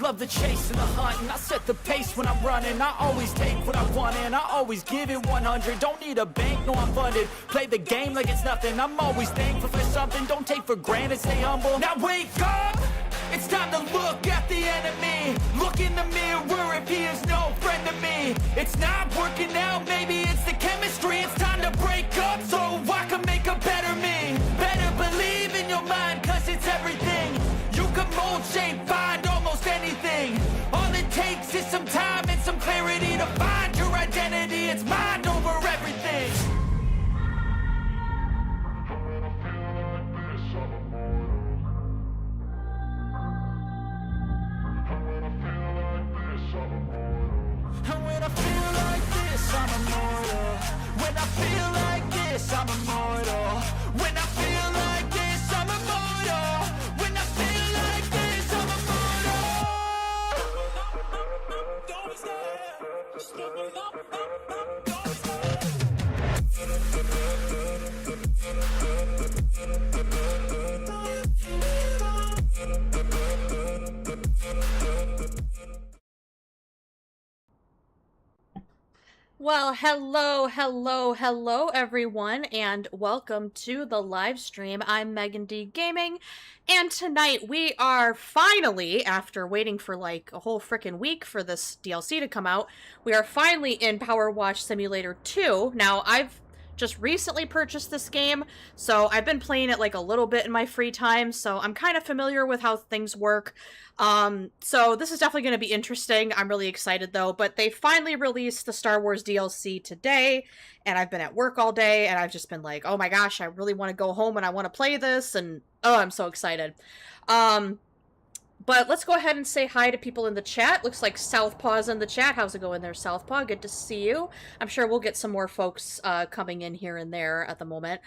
love the chase and the hunt, and I set the pace when I'm running. I always take what I want and I always give it 100. Don't need a bank, no I'm funded. Play the game like it's nothing. I'm always thankful for something. Don't take for granted, stay humble. Now wake up! It's time to look at the enemy. Look in the mirror if he is no friend to me. It's not working out, maybe it's the chemistry. It's time to break up so I can make a better me. Better believe in your mind, cause it's everything. You can mold, shape, find almost anything. All it takes is some time and some clarity to find your identity. It's mind over everything. And when I feel like this, I'm immortal. When I feel like this, I'm immortal. When I feel like this, I'm immortal. When I feel like this, I'm immortal. Don't stop. Just give me up. Don't Well, hello everyone, and welcome to the live stream. I'm Megan D Gaming, and tonight we are finally, after waiting for like a whole frickin' week for this DLC to come out, we are finally in Powerwash Simulator 2. Now, I've just recently purchased this game, so I've been playing it like a little bit in my free time, so I'm kind of familiar with how things work. So this is definitely going to be interesting. I'm really excited though, but they finally released the Star Wars DLC today, and I've been at work all day, and I've just been like, oh my gosh, I really want to go home and I want to play this, and oh, I'm so excited. But let's go ahead and say hi to people in the chat. Looks like Southpaw's in the chat. How's it going there, Southpaw? Good to see you. I'm sure we'll get some more folks coming in here and there at the moment.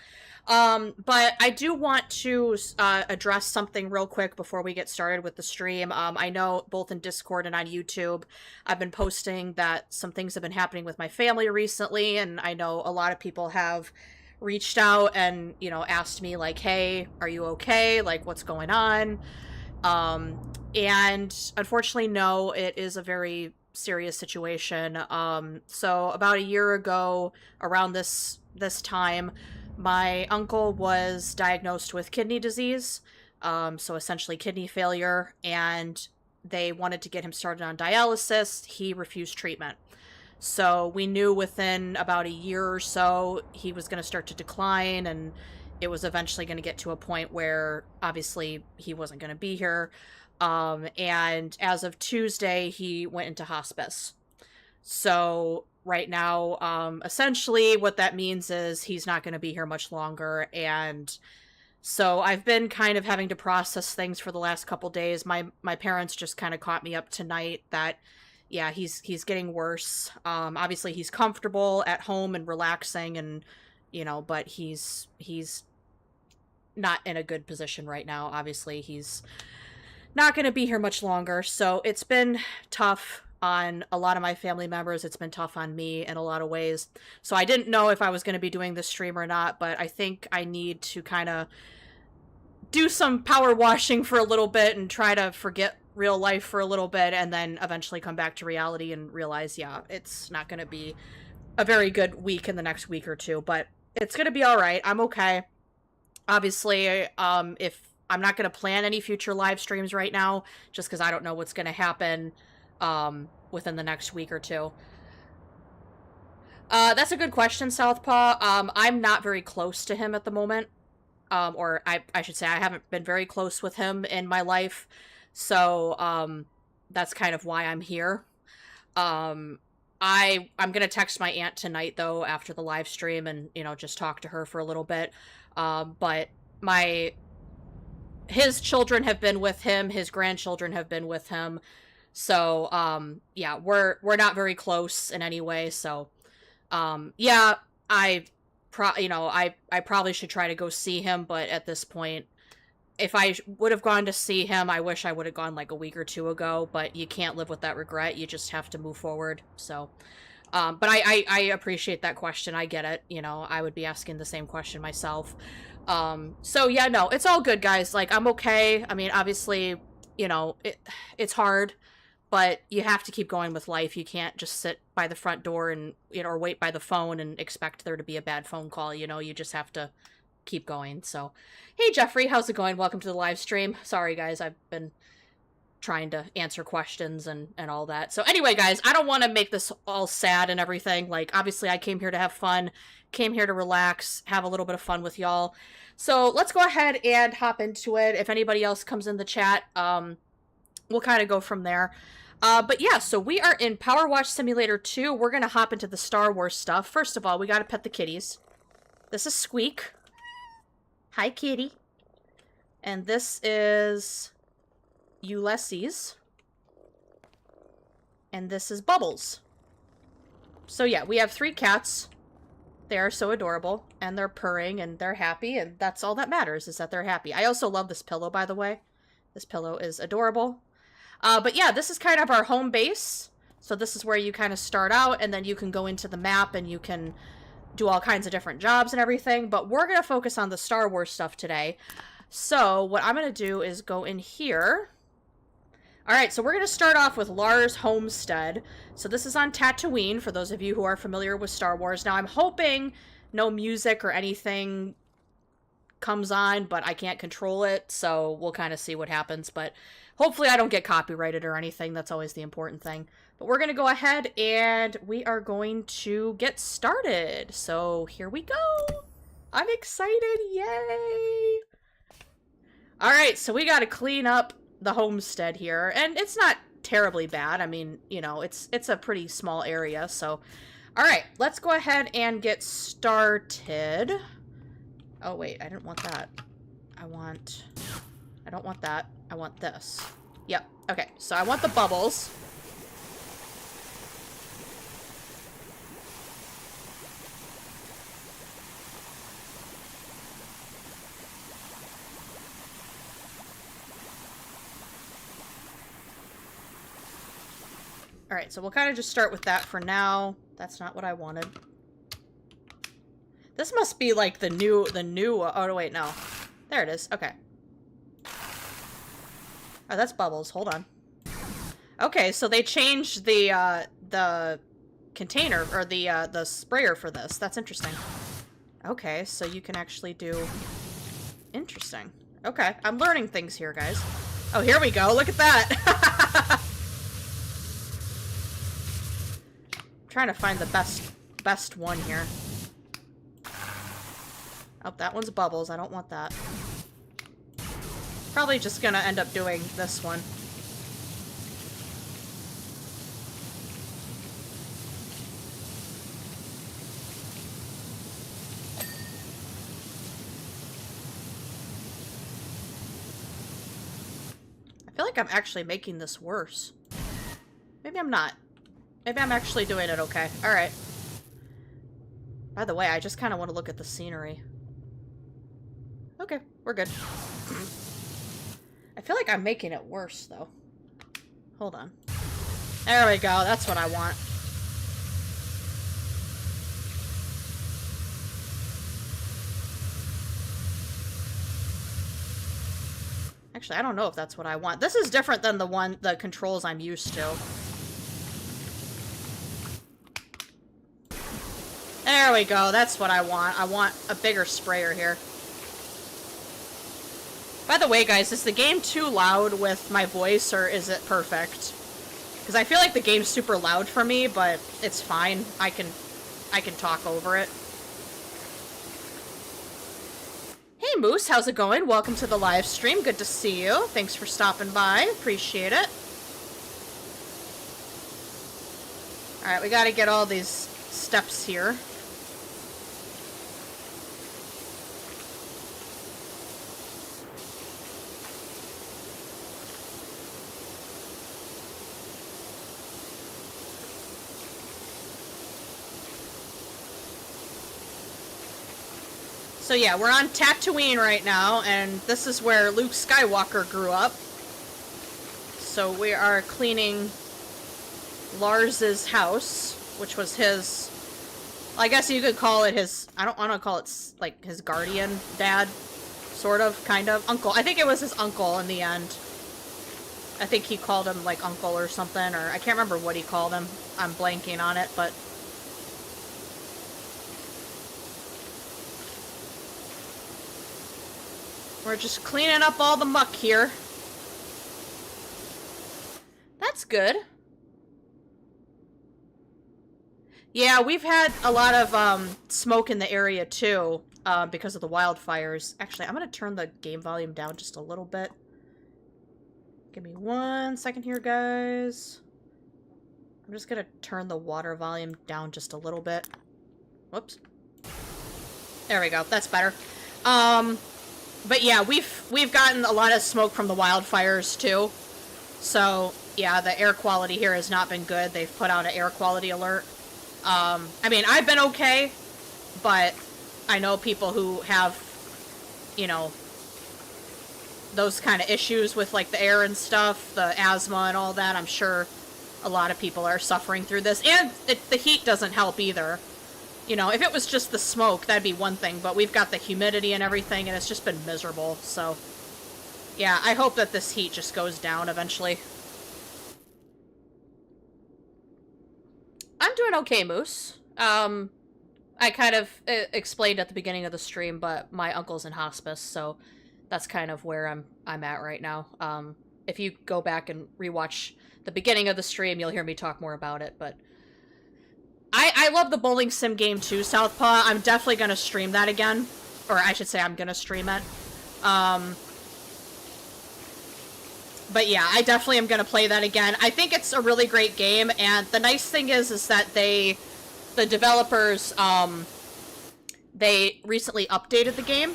But I do want to address something real quick before we get started with the stream. I know both in Discord and on YouTube, I've been posting that some things have been happening with my family recently, and I know a lot of people have reached out and, you know, asked me like, hey, are you okay? Like, what's going on? And unfortunately, no, it is a very serious situation. So about a year ago, around this time, my uncle was diagnosed with kidney disease, so essentially kidney failure, and they wanted to get him started on dialysis. He refused treatment. So we knew within about a year or so he was going to start to decline, and it was eventually going to get to a point where obviously he wasn't going to be here. And as of Tuesday, he went into hospice. So right now, essentially what that means is he's not going to be here much longer. And so I've been kind of having to process things for the last couple days. My parents just kind of caught me up tonight that, yeah, he's getting worse. Obviously he's comfortable at home and relaxing, and, you know, but he's not in a good position right now. Obviously he's not going to be here much longer. So it's been tough on a lot of my family members. It's been tough on me in a lot of ways. So I didn't know if I was going to be doing this stream or not, but I think I need to kind of do some power washing for a little bit and try to forget real life for a little bit, and then eventually come back to reality and realize, yeah, it's not going to be a very good week in the next week or two, but it's going to be all right. I'm okay. Obviously, if I'm not going to plan any future live streams right now, just because I don't know what's going to happen within the next week or two. That's a good question, Southpaw. I'm not very close to him at the moment. Or I should say I haven't been very close with him in my life. So that's kind of why I'm here. I'm going to text my aunt tonight, though, after the live stream, and, you know, just talk to her for a little bit. But his children have been with him, his grandchildren have been with him, so, yeah, we're not very close in any way, so, yeah, I probably should try to go see him, but at this point, if I would have gone to see him, I wish I would have gone like a week or two ago, but you can't live with that regret, you just have to move forward, so... but I appreciate that question. I get it. You know, I would be asking the same question myself. So yeah, no, it's all good, guys. Like, I'm okay. I mean, obviously, you know, it's hard, but you have to keep going with life. You can't just sit by the front door and, you know, or wait by the phone and expect there to be a bad phone call. You know, you just have to keep going. So, hey, Jeffrey, how's it going? Welcome to the live stream. Sorry, guys, I've been trying to answer questions and all that. So anyway, guys, I don't want to make this all sad and everything. Like, obviously, I came here to have fun, came here to relax, have a little bit of fun with y'all. So let's go ahead and hop into it. If anybody else comes in the chat, we'll kind of go from there. But yeah, so we are in Powerwash Simulator 2. We're going to hop into the Star Wars stuff. First of all, we got to pet the kitties. This is Squeak. Hi, kitty. And this is Ulysses. And this is Bubbles. So yeah, we have 3 cats. They are so adorable, and they're purring, and they're happy, and that's all that matters, is that they're happy. I also love this pillow, by the way. This pillow is adorable. But yeah, this is kind of our home base. So this is where you kind of start out, and then you can go into the map, and you can do all kinds of different jobs and everything. But we're going to focus on the Star Wars stuff today. So what I'm going to do is go in here. Alright, so we're going to start off with Lars Homestead. So this is on Tatooine, for those of you who are familiar with Star Wars. Now, I'm hoping no music or anything comes on, but I can't control it, so we'll kind of see what happens. But hopefully I don't get copyrighted or anything. That's always the important thing. But we're going to go ahead and we are going to get started. So here we go. I'm excited. Yay! Alright, so we got to clean up the homestead here, and it's not terribly bad. I mean, you know, it's a pretty small area. So all right, let's go ahead and get started. Oh wait, I didn't want that. I don't want that. I want this. Yep. Okay, so I want the bubbles. Alright, so we'll kind of just start with that for now. That's not what I wanted. This must be like the new, oh no, wait, no. There it is, okay. Oh, that's Bubbles, hold on. Okay, so they changed the container, or the sprayer for this. That's interesting. Okay, so you can actually do... Interesting. Okay, I'm learning things here, guys. Oh, here we go, look at that! Trying to find the best one here. Oh, that one's Bubbles. I don't want that. Probably just gonna end up doing this one. I feel like I'm actually making this worse. Maybe I'm not. Maybe I'm actually doing it okay. Alright. By the way, I just kind of want to look at the scenery. Okay, we're good. I feel like I'm making it worse, though. Hold on. There we go, that's what I want. Actually, I don't know if that's what I want. This is different than the controls I'm used to. There we go, that's what I want. I want a bigger sprayer here. By the way, guys, is the game too loud with my voice, or is it perfect? Because I feel like the game's super loud for me, but it's fine. I can talk over it. Hey, Moose, how's it going? Welcome to the live stream. Good to see you. Thanks for stopping by. Appreciate it. Alright, we gotta get all these steps here. So yeah, we're on Tatooine right now, and this is where Luke Skywalker grew up. So we are cleaning Lars's house, which was his... I guess you could call it his... I don't want to call it, like, his guardian dad. Sort of, kind of. Uncle. I think it was his uncle in the end. I think he called him, like, uncle or something, or I can't remember what he called him. I'm blanking on it, but... We're just cleaning up all the muck here. That's good. Yeah, we've had a lot of smoke in the area too, because of the wildfires. Actually, I'm going to turn the game volume down just a little bit. Give me 1 second here, guys. I'm just going to turn the water volume down just a little bit. Whoops. There we go. That's better. But yeah, we've gotten a lot of smoke from the wildfires too. So, yeah, the air quality here has not been good. They've put out an air quality alert. I mean, I've been okay, but I know people who have, you know, those kind of issues with, like, the air and stuff, the asthma and all that. I'm sure a lot of people are suffering through this. And the heat doesn't help either. You know, if it was just the smoke, that'd be one thing, but we've got the humidity and everything, and it's just been miserable, so... Yeah, I hope that this heat just goes down eventually. I'm doing okay, Moose. I kind of explained at the beginning of the stream, but my uncle's in hospice, so that's kind of where I'm at right now. If you go back and rewatch the beginning of the stream, you'll hear me talk more about it, but... I love the bowling sim game too, Southpaw. I'm definitely gonna stream that again. Or I should say I'm gonna stream it. But yeah, I definitely am gonna play that again. I think it's a really great game, and the nice thing is that the developers, they recently updated the game.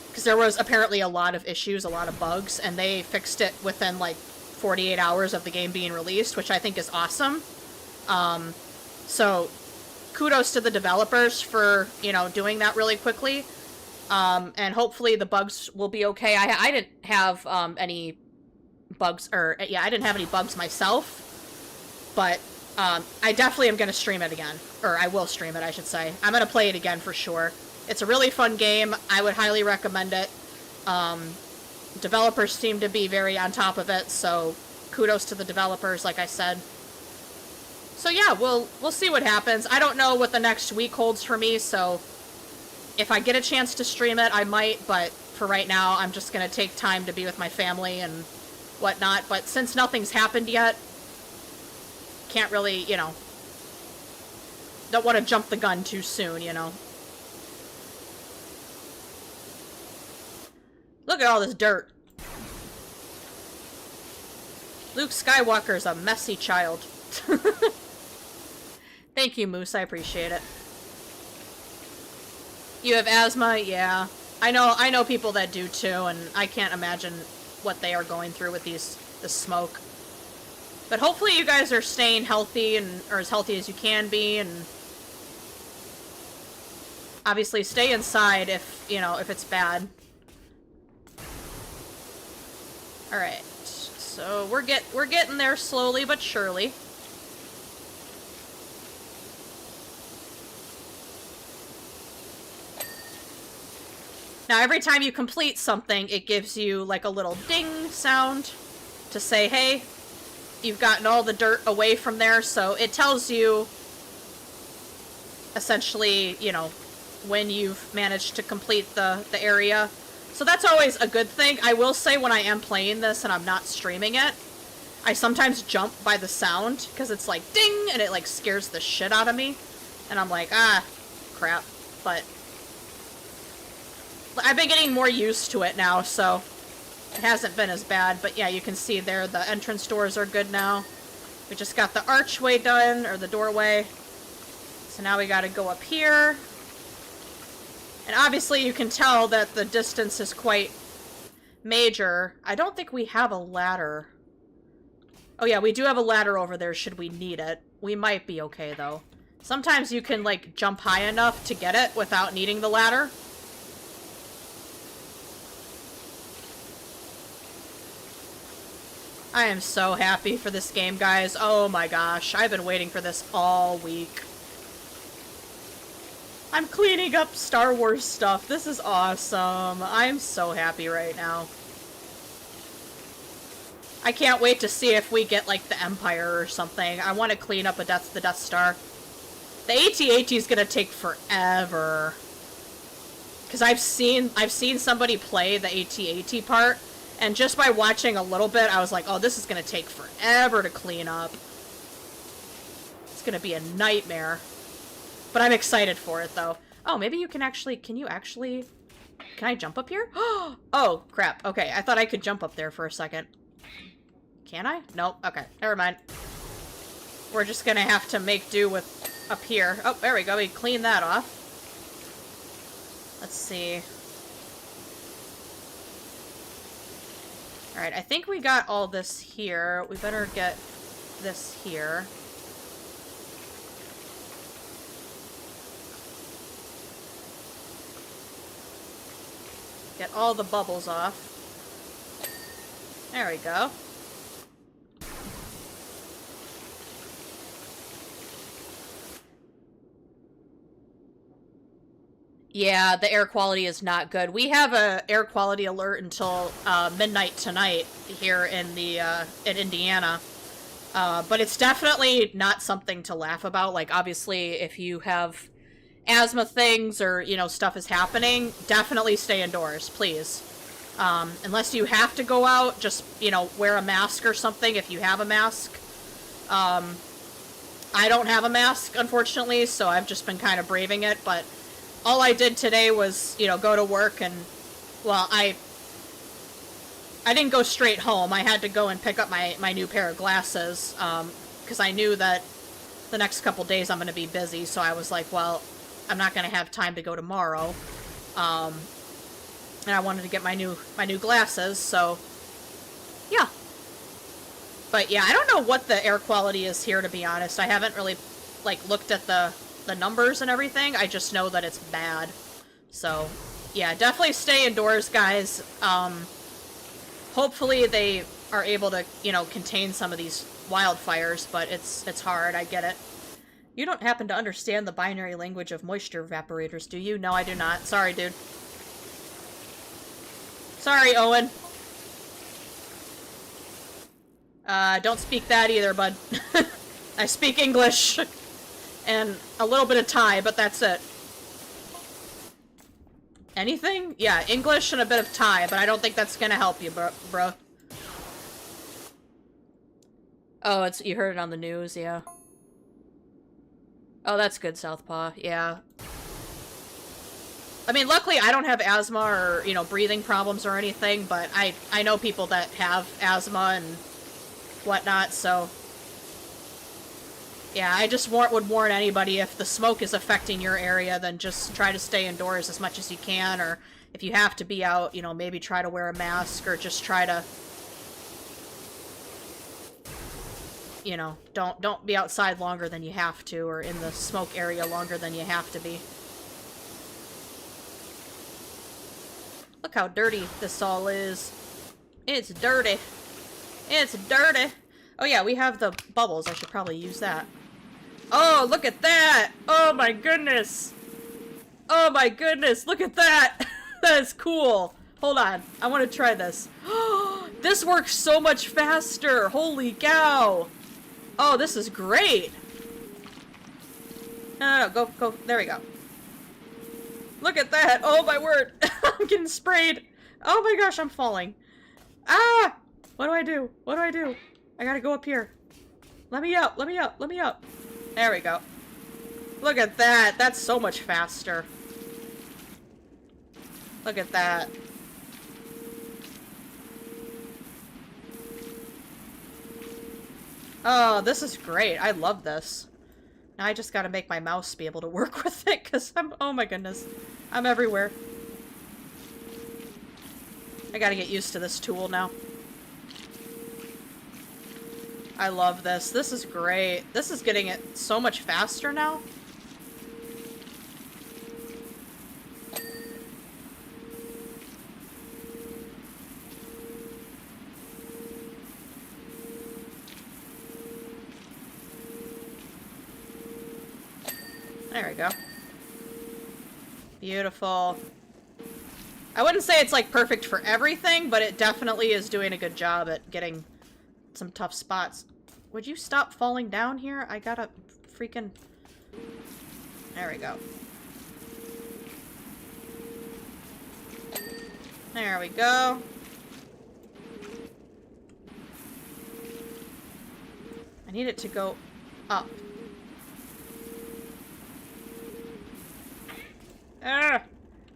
Because there was apparently a lot of issues, a lot of bugs, and they fixed it within, like, 48 hours of the game being released, which I think is awesome. So, kudos to the developers for, you know, doing that really quickly. And hopefully the bugs will be okay. I didn't have, any bugs, or, yeah, I didn't have any bugs myself. But, I definitely am gonna stream it again. Or, I will stream it, I should say. I'm gonna play it again for sure. It's a really fun game. I would highly recommend it. Developers seem to be very on top of it, so kudos to the developers, like I said. So yeah, we'll see what happens. I don't know what the next week holds for me, so if I get a chance to stream it, I might, but for right now, I'm just gonna take time to be with my family and whatnot. But since nothing's happened yet, can't really, you know, don't want to jump the gun too soon, you know. Look at all this dirt. Luke Skywalker's a messy child. Thank you, Moose. I appreciate it. You have asthma? Yeah. I know people that do too, and I can't imagine what they are going through with this smoke. But hopefully you guys are staying healthy, or as healthy as you can be, and obviously stay inside if, you know, if it's bad. Alright. So we're getting there slowly but surely. Now, every time you complete something, it gives you, like, a little ding sound to say, hey, you've gotten all the dirt away from there, so it tells you, essentially, you know, when you've managed to complete the area. So that's always a good thing. I will say, when I am playing this and I'm not streaming it, I sometimes jump by the sound, because it's like, ding, and it, like, scares the shit out of me. And I'm like, ah, crap, but... I've been getting more used to it now, so it hasn't been as bad. But yeah, you can see there the entrance doors are good now. We just got the archway done, or the doorway. So now we gotta go up here. And obviously you can tell that the distance is quite major. I don't think we have a ladder. Oh yeah, we do have a ladder over there should we need it. We might be okay, though. Sometimes you can, like, jump high enough to get it without needing the ladder. I am so happy for this game, guys. Oh my gosh, I've been waiting for this all week. I'm cleaning up Star Wars stuff. This is awesome. I'm so happy right now. I can't wait to see if we get, like, the Empire or something. I want to clean up the Death Star. The AT-AT is gonna take forever. Because I've seen somebody play the AT-AT part, and just by watching a little bit, I was like, oh, this is gonna take forever to clean up. It's gonna be a nightmare. But I'm excited for it, though. Oh, maybe you can actually... Can I jump up here? Oh, crap. Okay, I thought I could jump up there for a second. Can I? Nope. Okay, never mind. We're just gonna have to make do with up here. Oh, there we go. We clean that off. Let's see. Alright, I think we got all this here. We better get this here. Get all the bubbles off. There we go. Yeah, the air quality is not good. We have a air quality alert until midnight tonight here in in Indiana. But it's definitely not something to laugh about. Like, obviously, if you have asthma things or, you know, stuff is happening, definitely stay indoors, please. Unless you have to go out, just, you know, wear a mask or something if you have a mask. I don't have a mask, unfortunately, so I've just been kind of braving it, but all I did today was, you know, go to work and, well, I didn't go straight home. I had to go and pick up my new pair of glasses, because I knew that the next couple days I'm going to be busy, so I was like, well, I'm not going to have time to go tomorrow, and I wanted to get my new glasses, so, yeah. But, yeah, I don't know what the air quality is here, to be honest. I haven't really, like, looked at the numbers and everything. I just know that it's bad. So, yeah, definitely stay indoors, guys. Hopefully they are able to, you know, contain some of these wildfires, but it's hard, I get it. You don't happen to understand the binary language of moisture evaporators, do you? No, I do not. Sorry, dude. Sorry, Owen. Don't speak that either, bud. I speak English. And a little bit of Thai, but that's it. Anything? Yeah, English and a bit of Thai, but I don't think that's gonna help you, bro. Oh, you heard it on the news, yeah. Oh, that's good, Southpaw, yeah. I mean, luckily I don't have asthma or, you know, breathing problems or anything, but I know people that have asthma and whatnot, so... Yeah, I just would warn anybody, if the smoke is affecting your area, then just try to stay indoors as much as you can, or if you have to be out, you know, maybe try to wear a mask, or just try to, you know, don't be outside longer than you have to, or in the smoke area longer than you have to be. Look how dirty this all is. It's dirty. It's dirty. Oh yeah, we have the bubbles. I should probably use that. Oh, look at that! Oh my goodness! Oh my goodness, look at that! That is cool! Hold on, I want to try this. This works so much faster! Holy cow! Oh, this is great! No, go, there we go. Look at that! Oh my word! I'm getting sprayed! Oh my gosh, I'm falling. Ah! What do I do? What do I do? I gotta go up here. Let me up, let me up, let me up. There we go. Look at that. That's so much faster. Look at that. Oh, this is great. I love this. Now I just gotta make my mouse be able to work with it, because oh my goodness. I'm everywhere. I gotta get used to this tool now. I love this. This is great. This is getting it so much faster now. There we go. Beautiful. I wouldn't say it's like perfect for everything, but it definitely is doing a good job at getting some tough spots. Would you stop falling down here? I gotta freaking... There we go. There we go. I need it to go up. Ah!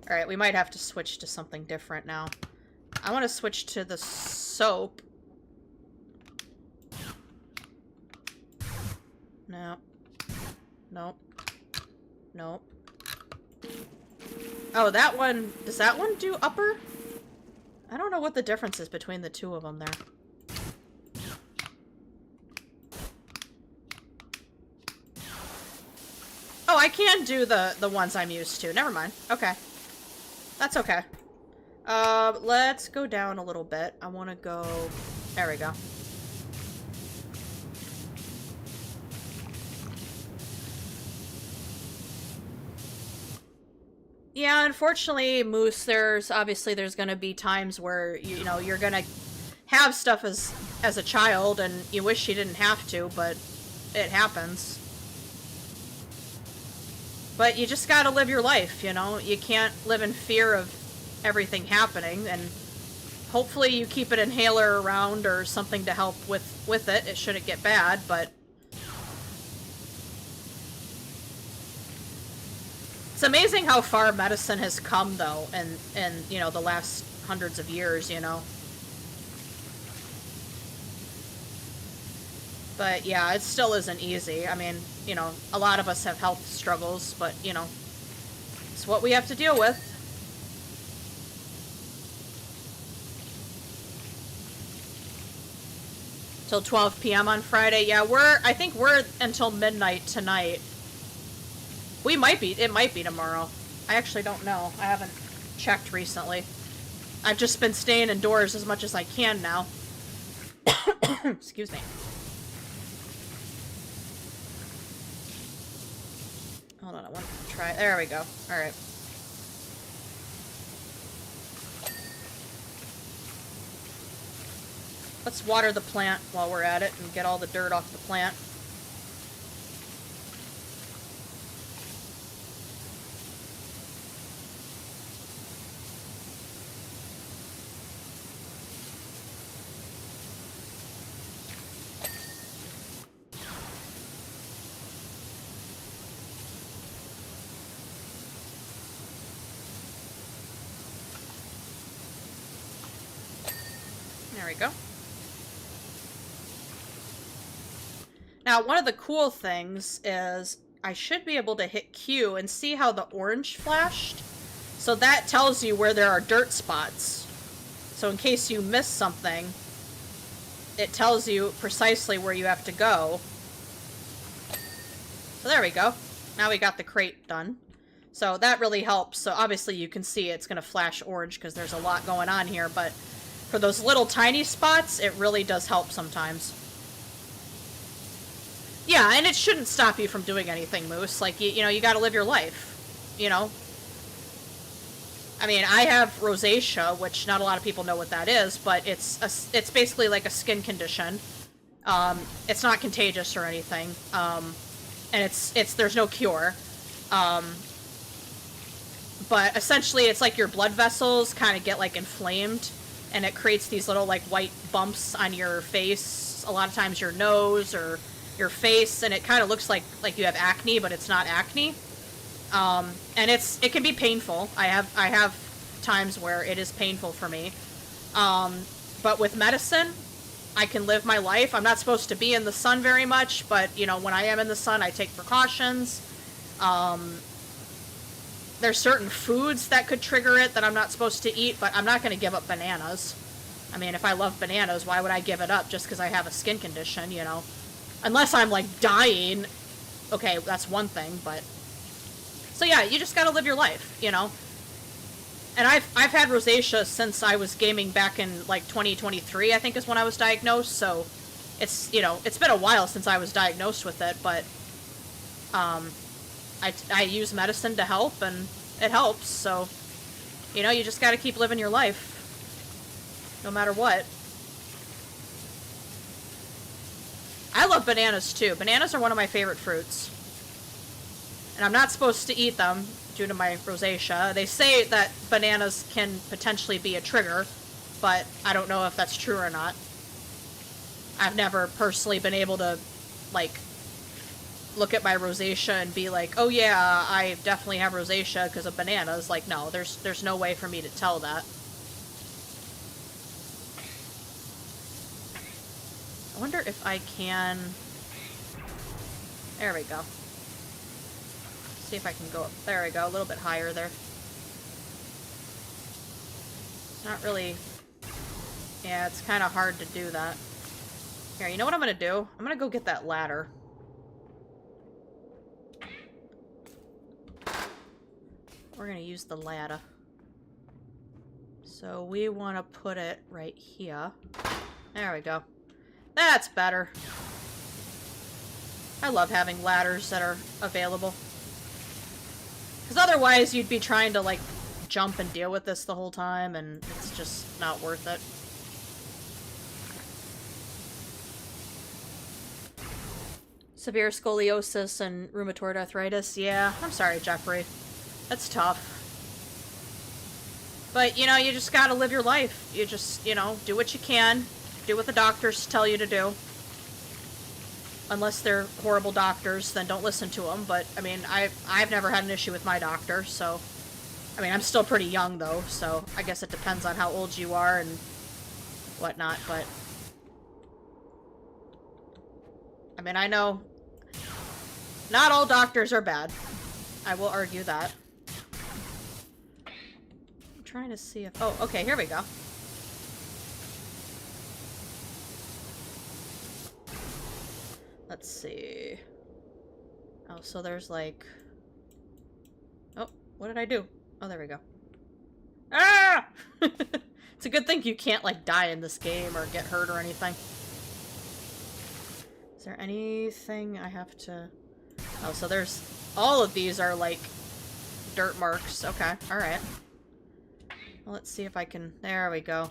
Alright, we might have to switch to something different now. I want to switch to the soap. No. Nope. Nope. Oh, that one... Does that one do upper? I don't know what the difference is between the two of them there. Oh, I can do the ones I'm used to. Never mind. Okay. That's okay. Let's go down a little bit. I want to go... There we go. Yeah, unfortunately, Moose, there's gonna be times where, you know, you're gonna have stuff as a child and you wish you didn't have to, but it happens. But you just gotta live your life, you know? You can't live in fear of everything happening, and hopefully you keep an inhaler around or something to help with it. It shouldn't get bad, but... It's amazing how far medicine has come, though, in you know, the last hundreds of years, you know? But, yeah, it still isn't easy. I mean, you know, a lot of us have health struggles, but, you know, it's what we have to deal with. Till 12 p.m. on Friday. Yeah, I think we're until midnight tonight. It might be tomorrow. I actually don't know. I haven't checked recently. I've just been staying indoors as much as I can now. Excuse me. Hold on, I want to try. There we go. Alright. Let's water the plant while we're at it and get all the dirt off the plant. There we go. Now, one of the cool things is I should be able to hit Q and see how the orange flashed. So that tells you where there are dirt spots. So in case you miss something, it tells you precisely where you have to go. So there we go. Now we got the crate done. So that really helps. So obviously you can see it's going to flash orange because there's a lot going on here, but for those little tiny spots, it really does help sometimes. Yeah, and it shouldn't stop you from doing anything, Moose. Like, you know, you gotta live your life, you know? I mean, I have rosacea, which not a lot of people know what that is, but it's basically like a skin condition. It's not contagious or anything, and there's no cure. But essentially, it's like your blood vessels kind of get, like, inflamed, and it creates these little, like, white bumps on your face, a lot of times your nose, or your face, and it kind of looks like you have acne, but it's not acne. And it can be painful. I have times where it is painful for me. But with medicine, I can live my life. I'm not supposed to be in the sun very much, but, you know, when I am in the sun, I take precautions. There's certain foods that could trigger it that I'm not supposed to eat, but I'm not going to give up bananas. I mean, if I love bananas, why would I give it up just because I have a skin condition, you know? Unless I'm, like, dying. Okay, that's one thing, but... So yeah, you just gotta live your life, you know? And I've had rosacea since I was gaming back in, like, 2023, I think is when I was diagnosed, so... It's, you know, it's been a while since I was diagnosed with it, but... I use medicine to help, and it helps, so... You know, you just gotta keep living your life. No matter what. I love bananas too. Bananas are one of my favorite fruits. And I'm not supposed to eat them due to my rosacea. They say that bananas can potentially be a trigger, but I don't know if that's true or not. I've never personally been able to, like, look at my rosacea and be like, oh yeah, I definitely have rosacea because of bananas. Like, no, there's no way for me to tell that. I wonder if I can... There we go. See if I can go up. There we go, a little bit higher there. It's not really... Yeah, it's kind of hard to do that. Here, you know what I'm gonna do? I'm gonna go get that ladder. We're gonna use the ladder. So we want to put it right here. There we go. That's better. I love having ladders that are available. Because otherwise you'd be trying to, like, jump and deal with this the whole time, and it's just not worth it. Severe scoliosis and rheumatoid arthritis. Yeah, I'm sorry, Jeffrey. That's tough. But, you know, you just gotta live your life. You just, you know, do what you can. Do what the doctors tell you to do. Unless they're horrible doctors, then don't listen to them. But, I mean, I've never had an issue with my doctor, so... I mean, I'm still pretty young, though, so I guess it depends on how old you are and whatnot, but... I mean, I know... Not all doctors are bad. I will argue that. I'm trying to see if... Oh, okay, here we go. Let's see. Oh, so there's like... Oh, what did I do? Oh, there we go. Ah! It's a good thing you can't, like, die in this game or get hurt or anything. Is there anything I have to... Oh, so there's... All of these are, like, dirt marks. Okay, alright. Well, let's see if I can... There we go.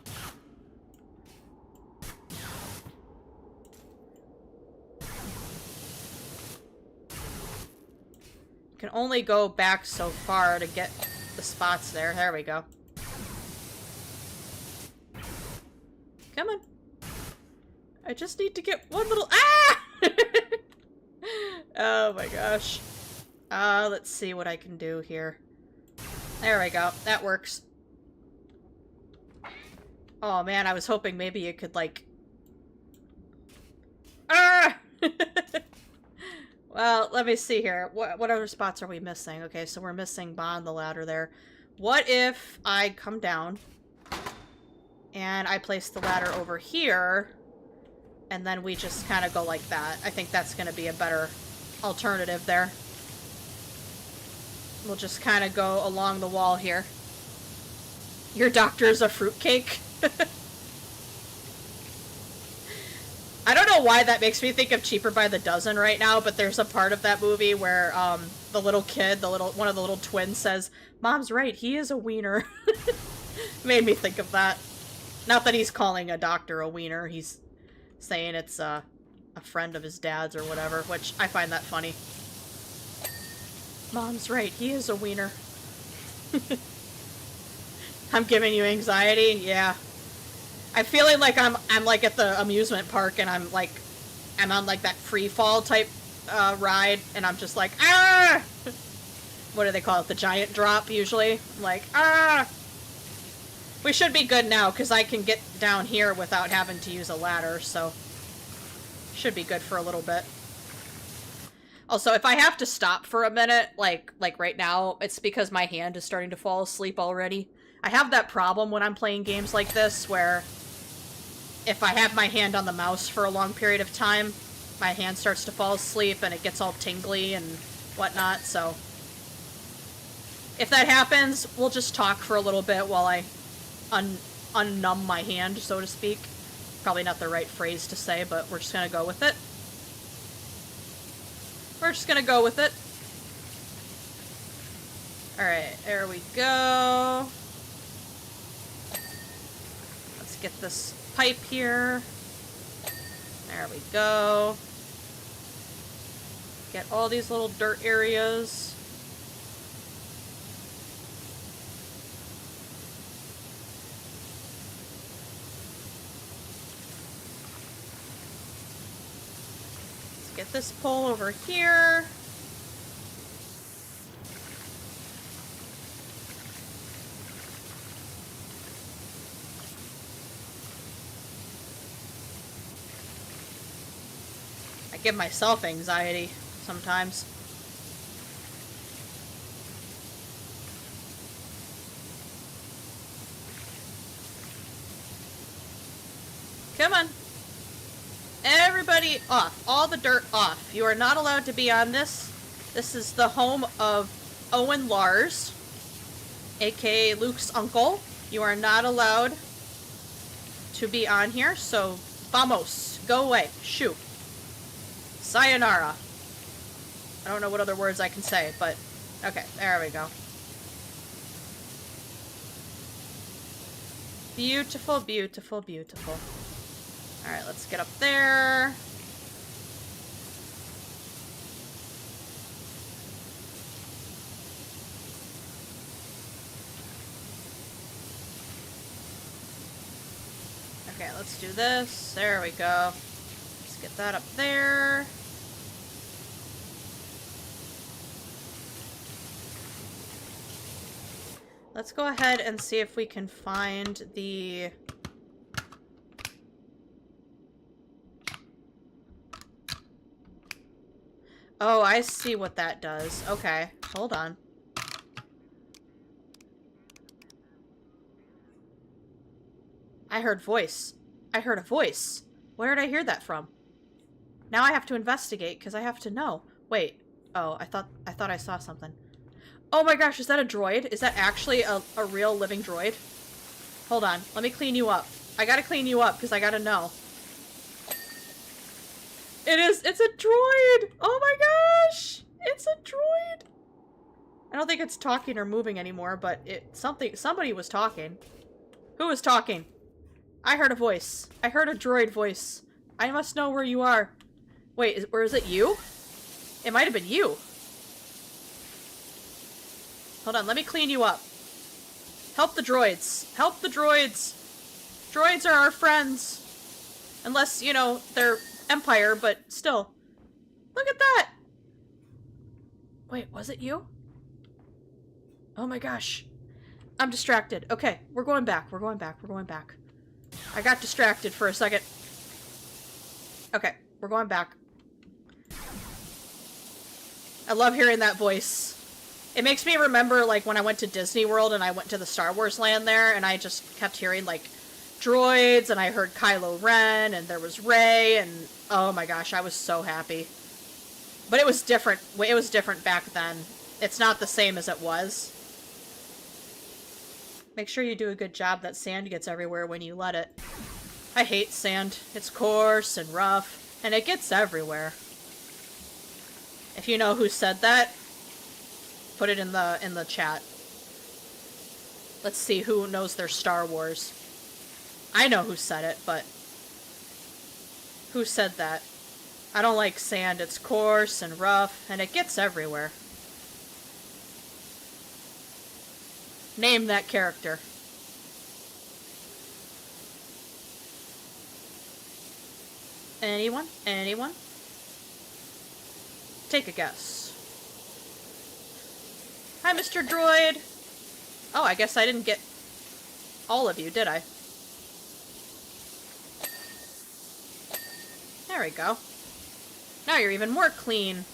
Can only go back so far to get the spots there. There we go. Come on. I just need to get one little... Ah! Oh my gosh. Let's see what I can do here. There we go. That works. Oh man, I was hoping maybe you could, like... Ah! Well, let me see here. What other spots are we missing? Okay, so we're missing beyond the ladder there. What if I come down and I place the ladder over here and then we just kind of go like that? I think that's going to be a better alternative there. We'll just kind of go along the wall here. Your doctor's a fruitcake? I don't know why that makes me think of Cheaper by the Dozen right now, but there's a part of that movie where the little kid, one of the little twins says, "Mom's right, he is a wiener." Made me think of that. Not that he's calling a doctor a wiener, he's saying it's a friend of his dad's or whatever, which I find that funny. Mom's right, he is a wiener. I'm giving you anxiety? Yeah. I'm feeling like I'm like at the amusement park and I'm on like that free fall type ride and I'm just like, ah! What do they call it? The giant drop usually? I'm like, ah! We should be good now because I can get down here without having to use a ladder, so should be good for a little bit. Also, if I have to stop for a minute, like right now, it's because my hand is starting to fall asleep already. I have that problem when I'm playing games like this where if I have my hand on the mouse for a long period of time, my hand starts to fall asleep and it gets all tingly and whatnot, so... If that happens, we'll just talk for a little bit while I unnumb my hand, so to speak. Probably not the right phrase to say, but we're just gonna go with it. We're just gonna go with it. Alright, there we go. Let's get this pipe here. There we go. Get all these little dirt areas. Let's get this pole over here. I give myself anxiety sometimes. Come on. Everybody off. All the dirt off. You are not allowed to be on this. This is the home of Owen Lars, aka Luke's uncle. You are not allowed to be on here, so vamos. Go away. Shoot. Sayonara. I don't know what other words I can say, but okay, there we go. Beautiful, beautiful, beautiful. Alright, let's get up there. Okay, let's do this. There we go. Let's get that up there. Let's go ahead and see if we can find the... Oh, I see what that does. Okay, hold on. I heard voice. I heard a voice. Where did I hear that from? Now I have to investigate because I have to know. Wait. Oh, I thought I saw something. Oh my gosh, is that a droid? Is that actually a real living droid? Hold on, let me clean you up. I gotta clean you up because I gotta know. It's a droid! Oh my gosh! It's a droid! I don't think it's talking or moving anymore, but somebody was talking. Who was talking? I heard a voice. I heard a droid voice. I must know where you are. Wait, or is it you? It might have been you. Hold on, let me clean you up. Help the droids. Help the droids. Droids are our friends. Unless, you know, they're Empire, but still. Look at that! Wait, was it you? Oh my gosh. I'm distracted. Okay, we're going back. We're going back. We're going back. I got distracted for a second. Okay, we're going back. I love hearing that voice. It makes me remember, like, when I went to Disney World and I went to the Star Wars land there, and I just kept hearing, like, droids, and I heard Kylo Ren, and there was Rey, and oh my gosh, I was so happy. But it was different. It was different back then. It's not the same as it was. Make sure you do a good job that sand gets everywhere when you let it. I hate sand. It's coarse and rough, and it gets everywhere. If you know who said that, put it in the chat. Let's see who knows their Star Wars. I know who said it, but who said that? I don't like sand. It's coarse and rough, and it gets everywhere. Name that character. Anyone? Anyone? Take a guess. Hi, Mr. Droid! Oh, I guess I didn't get all of you, did I? There we go. Now you're even more clean.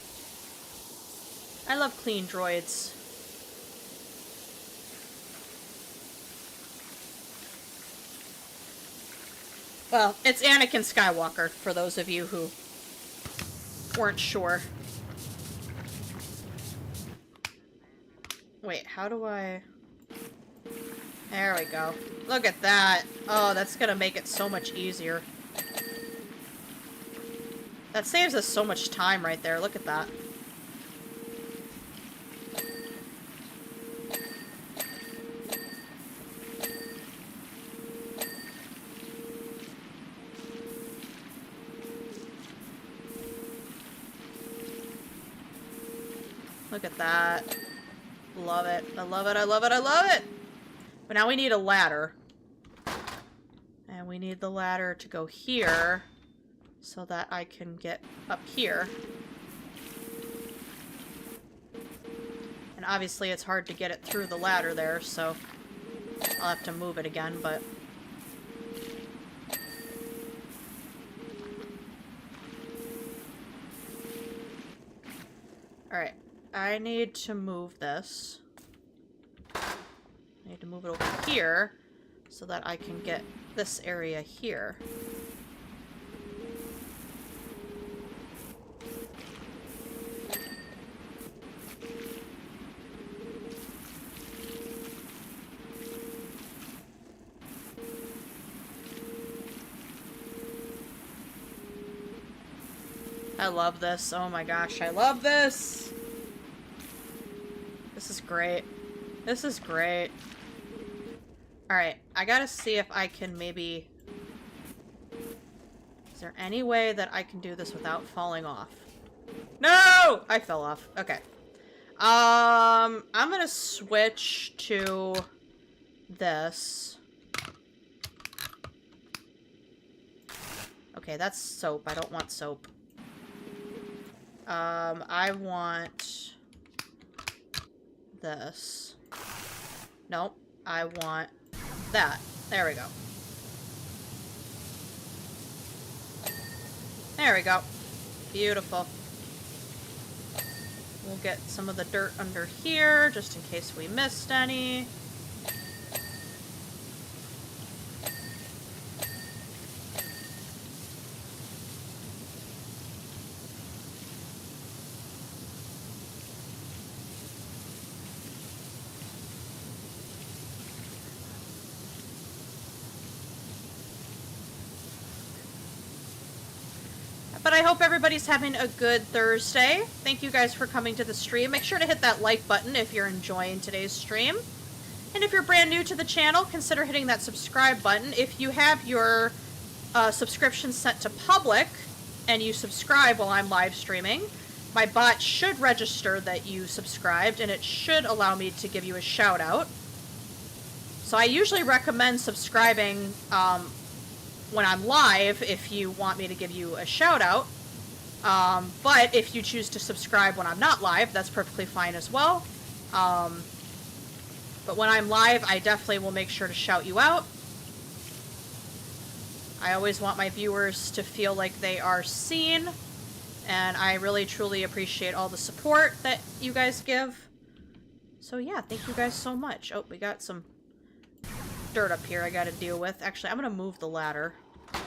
I love clean droids. Well, it's Anakin Skywalker, for those of you who weren't sure. Wait, how do I... There we go. Look at that. Oh, that's gonna make it so much easier. That saves us so much time right there. Look at that. Look at that. Love it. I love it. I love it. I love it. But now we need a ladder. And we need the ladder to go here so that I can get up here. And obviously it's hard to get it through the ladder there, so I'll have to move it again, but... Alright, I need to move this. I need to move it over here so that I can get this area here. I love this. Oh my gosh, I love this! This is great. This is great. Alright, I gotta see if I can maybe... Is there any way that I can do this without falling off? No! I fell off. Okay. I'm gonna switch to this. Okay, that's soap. I don't want soap. I want this. Nope. I want that. There we go. There we go. Beautiful. We'll get some of the dirt under here, just in case we missed any. But I hope everybody's having a good Thursday. Thank you guys for coming to the stream. Make sure to hit that like button if you're enjoying today's stream. And if you're brand new to the channel, consider hitting that subscribe button. If you have your subscription set to public and you subscribe while I'm live streaming, my bot should register that you subscribed and it should allow me to give you a shout out. So I usually recommend subscribing when I'm live if you want me to give you a shout out. But if you choose to subscribe when I'm not live, that's perfectly fine as well. But when I'm live, I definitely will make sure to shout you out. I always want my viewers to feel like they are seen, and I really truly appreciate all the support that you guys give. So yeah, thank you guys so much. Oh, we got some dirt up here I gotta deal with. Actually, I'm gonna move the ladder. I'm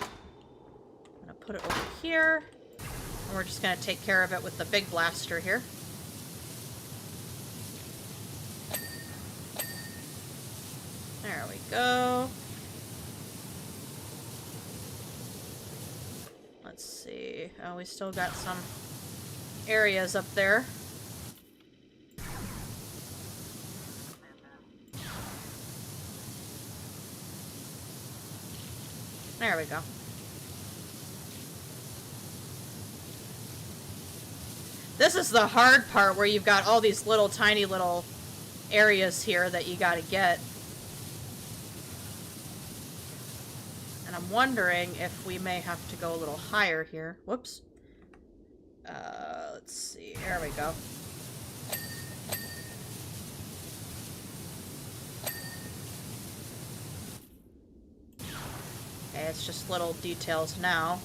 gonna put it over here. And we're just gonna take care of it with the big blaster here. There we go. Let's see. Oh, we still got some areas up there. There we go. This is the hard part where you've got all these little tiny little areas here that you gotta get. And I'm wondering if we may have to go a little higher here. Whoops. Let's see. There we go. Okay, it's just little details now.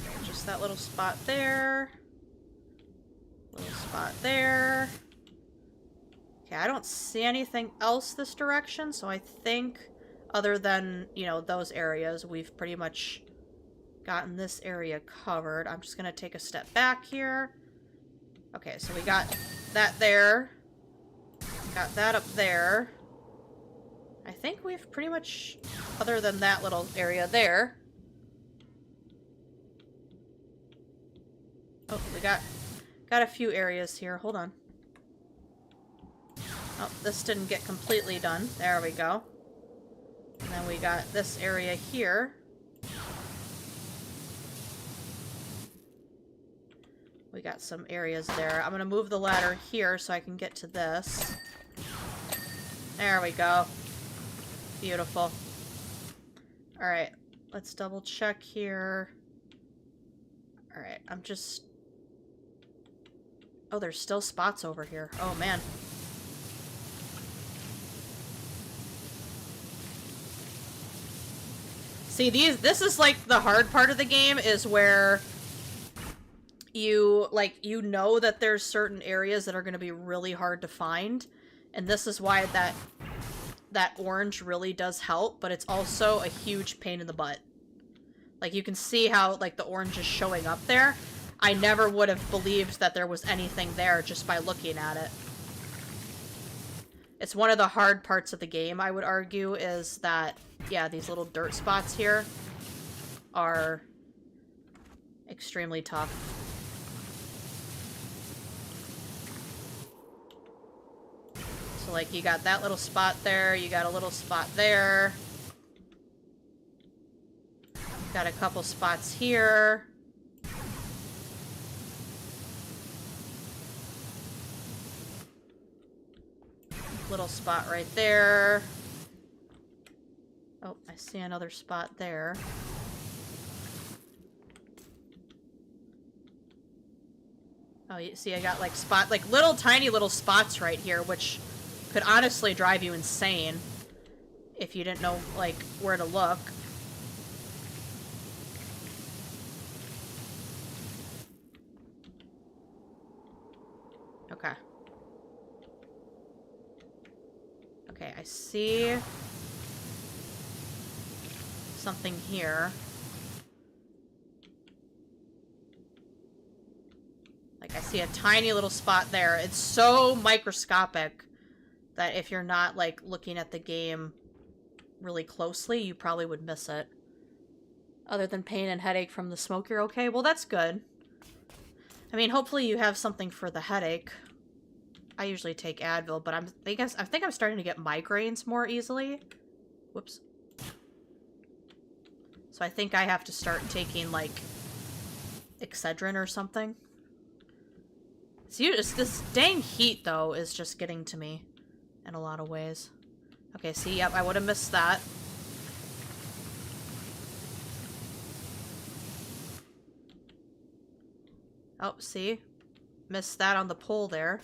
Okay, just that little spot there. Little spot there. Okay, I don't see anything else this direction, so I think other than, you know, those areas, we've pretty much gotten this area covered. I'm just gonna take a step back here. Okay, so we got that there. Got that up there. I think we've pretty much, other than that little area there. Oh, we got a few areas here. Hold on. Oh, this didn't get completely done. There we go. And then we got this area here. We got some areas there. I'm gonna move the ladder here so I can get to this. There we go. Beautiful. Alright, let's double check here. Alright, I'm just... Oh, there's still spots over here. Oh, man. See, this is like the hard part of the game, is where you, like, you know that there's certain areas that are going to be really hard to find. And this is why that orange really does help, but it's also a huge pain in the butt. Like, you can see how, like, the orange is showing up there. I never would have believed that there was anything there just by looking at it. It's one of the hard parts of the game, I would argue, is that, yeah, these little dirt spots here are extremely tough. So, like, you got that little spot there, you got a little spot there. Got a couple spots here. Little spot right there. Oh, I see another spot there. Oh, you see I got like little tiny little spots right here, which could honestly drive you insane if you didn't know like where to look. Okay. Okay, I see something here. Like, I see a tiny little spot there. It's so microscopic that if you're not, like, looking at the game really closely, you probably would miss it. Other than pain and headache from the smoke, you're okay? Well, that's good. I mean, hopefully you have something for the headache. I usually take Advil, but I think I'm starting to get migraines more easily. Whoops. So I think I have to start taking, like, Excedrin or something. It's this dang heat, though, is just getting to me in a lot of ways. Okay, see, yep, I would have missed that. Oh, see? Missed that on the pole there.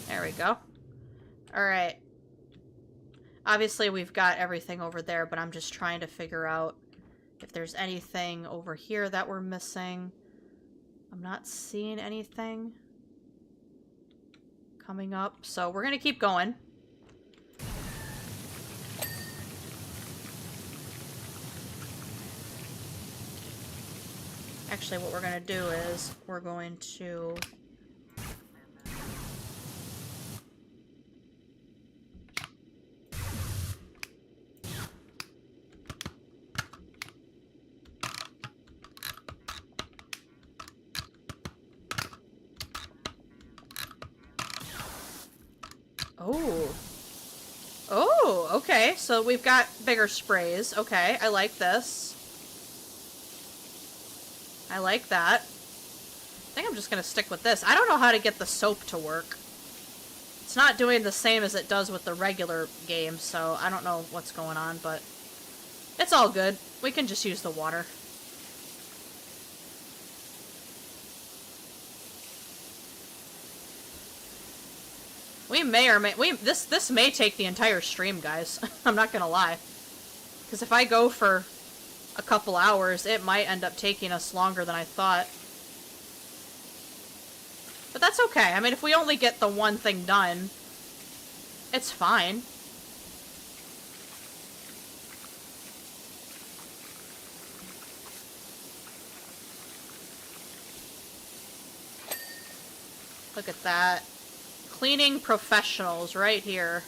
There we go. Alright. Obviously, we've got everything over there, but I'm just trying to figure out if there's anything over here that we're missing. I'm not seeing anything coming up, so we're gonna keep going. Actually, what we're gonna do is we're going to... Oh. Oh, okay. So we've got bigger sprays. Okay, I like this. I like that. I think I'm just gonna stick with this. I don't know how to get the soap to work. It's not doing the same as it does with the regular game, so I don't know what's going on, but it's all good. We can just use the water. We may or may... This may take the entire stream, guys. I'm not gonna lie. Because if I go for a couple hours, it might end up taking us longer than I thought. But that's okay. I mean, if we only get the one thing done, it's fine. Look at that. Cleaning professionals right here.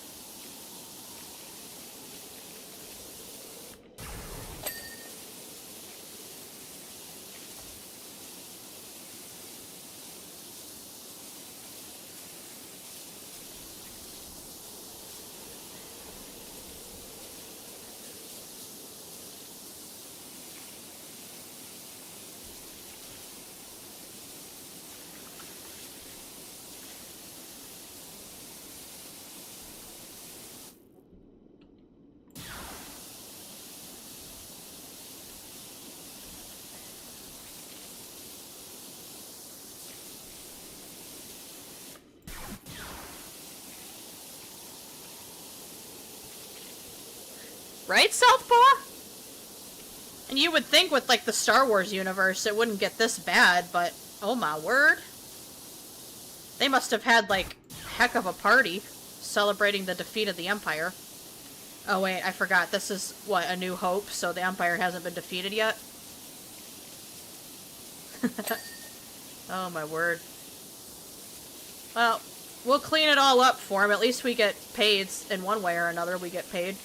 Right, Southpaw? And you would think with, like, the Star Wars universe, it wouldn't get this bad, but oh my word. They must have had, like, heck of a party celebrating the defeat of the Empire. Oh wait, I forgot. This is, what, A New Hope, so the Empire hasn't been defeated yet? Oh my word. Well, we'll clean it all up for him. At least we get paid in one way or another. We get paid.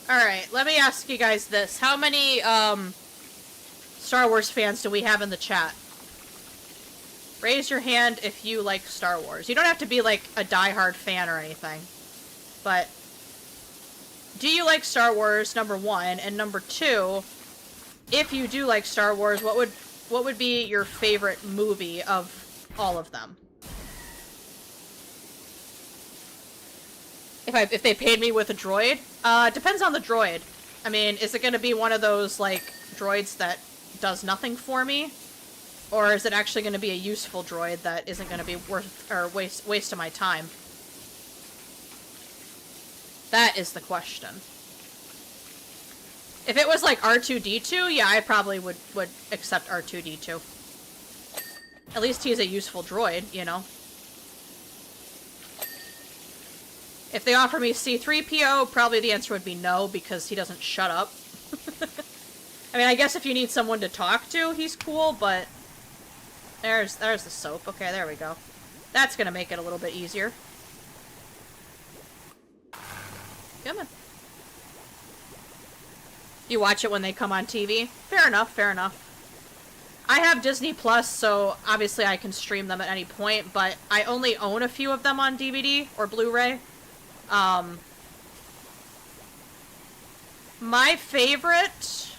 Alright, let me ask you guys this. How many, Star Wars fans do we have in the chat? Raise your hand if you like Star Wars. You don't have to be, like, a diehard fan or anything. But, do you like Star Wars, number one? And number two, if you do like Star Wars, what would be your favorite movie of all of them? If they paid me with a droid? Depends on the droid. I mean, is it gonna be one of those, like, droids that does nothing for me? Or is it actually gonna be a useful droid that isn't gonna be worth, or waste of my time? That is the question. If it was like R2-D2, yeah, I probably would accept R2-D2. At least he's a useful droid, you know? If they offer me C-3PO, probably the answer would be no, because he doesn't shut up. I mean, I guess if you need someone to talk to, he's cool, but... There's the soap. Okay, there we go. That's gonna make it a little bit easier. Come on. You watch it when they come on TV? Fair enough, fair enough. I have Disney Plus, so obviously I can stream them at any point, but I only own a few of them on DVD or Blu-ray. My favorite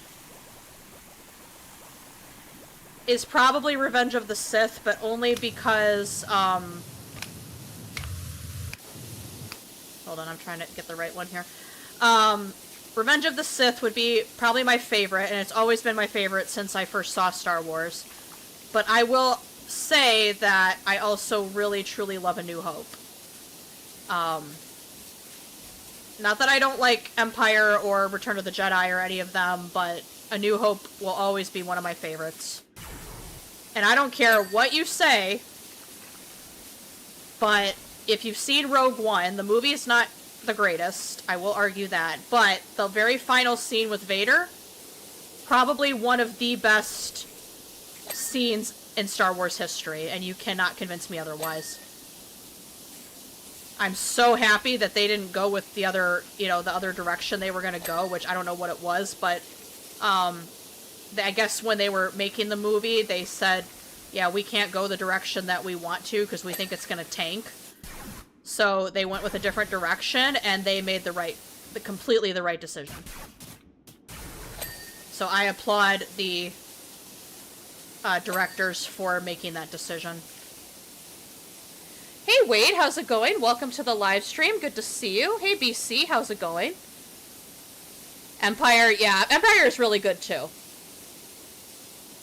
is probably Revenge of the Sith, but only because, hold on, I'm trying to get the right one here. Revenge of the Sith would be probably my favorite, and it's always been my favorite since I first saw Star Wars. But I will say that I also really, truly love A New Hope. Not that I don't like Empire or Return of the Jedi or any of them, but A New Hope will always be one of my favorites. And I don't care what you say, but if you've seen Rogue One, the movie is not the greatest, I will argue that, but the very final scene with Vader, probably one of the best scenes in Star Wars history, and you cannot convince me otherwise. I'm so happy that they didn't go with the other, you know, the other direction they were going to go, which I don't know what it was, but I guess when they were making the movie, they said, yeah, we can't go the direction that we want to because we think it's going to tank. So they went with a different direction, and they made completely the right decision. So I applaud the directors for making that decision. Hey Wade, how's it going? Welcome to the live stream. Good to see you. Hey BC, how's it going? Empire, yeah, Empire is really good too.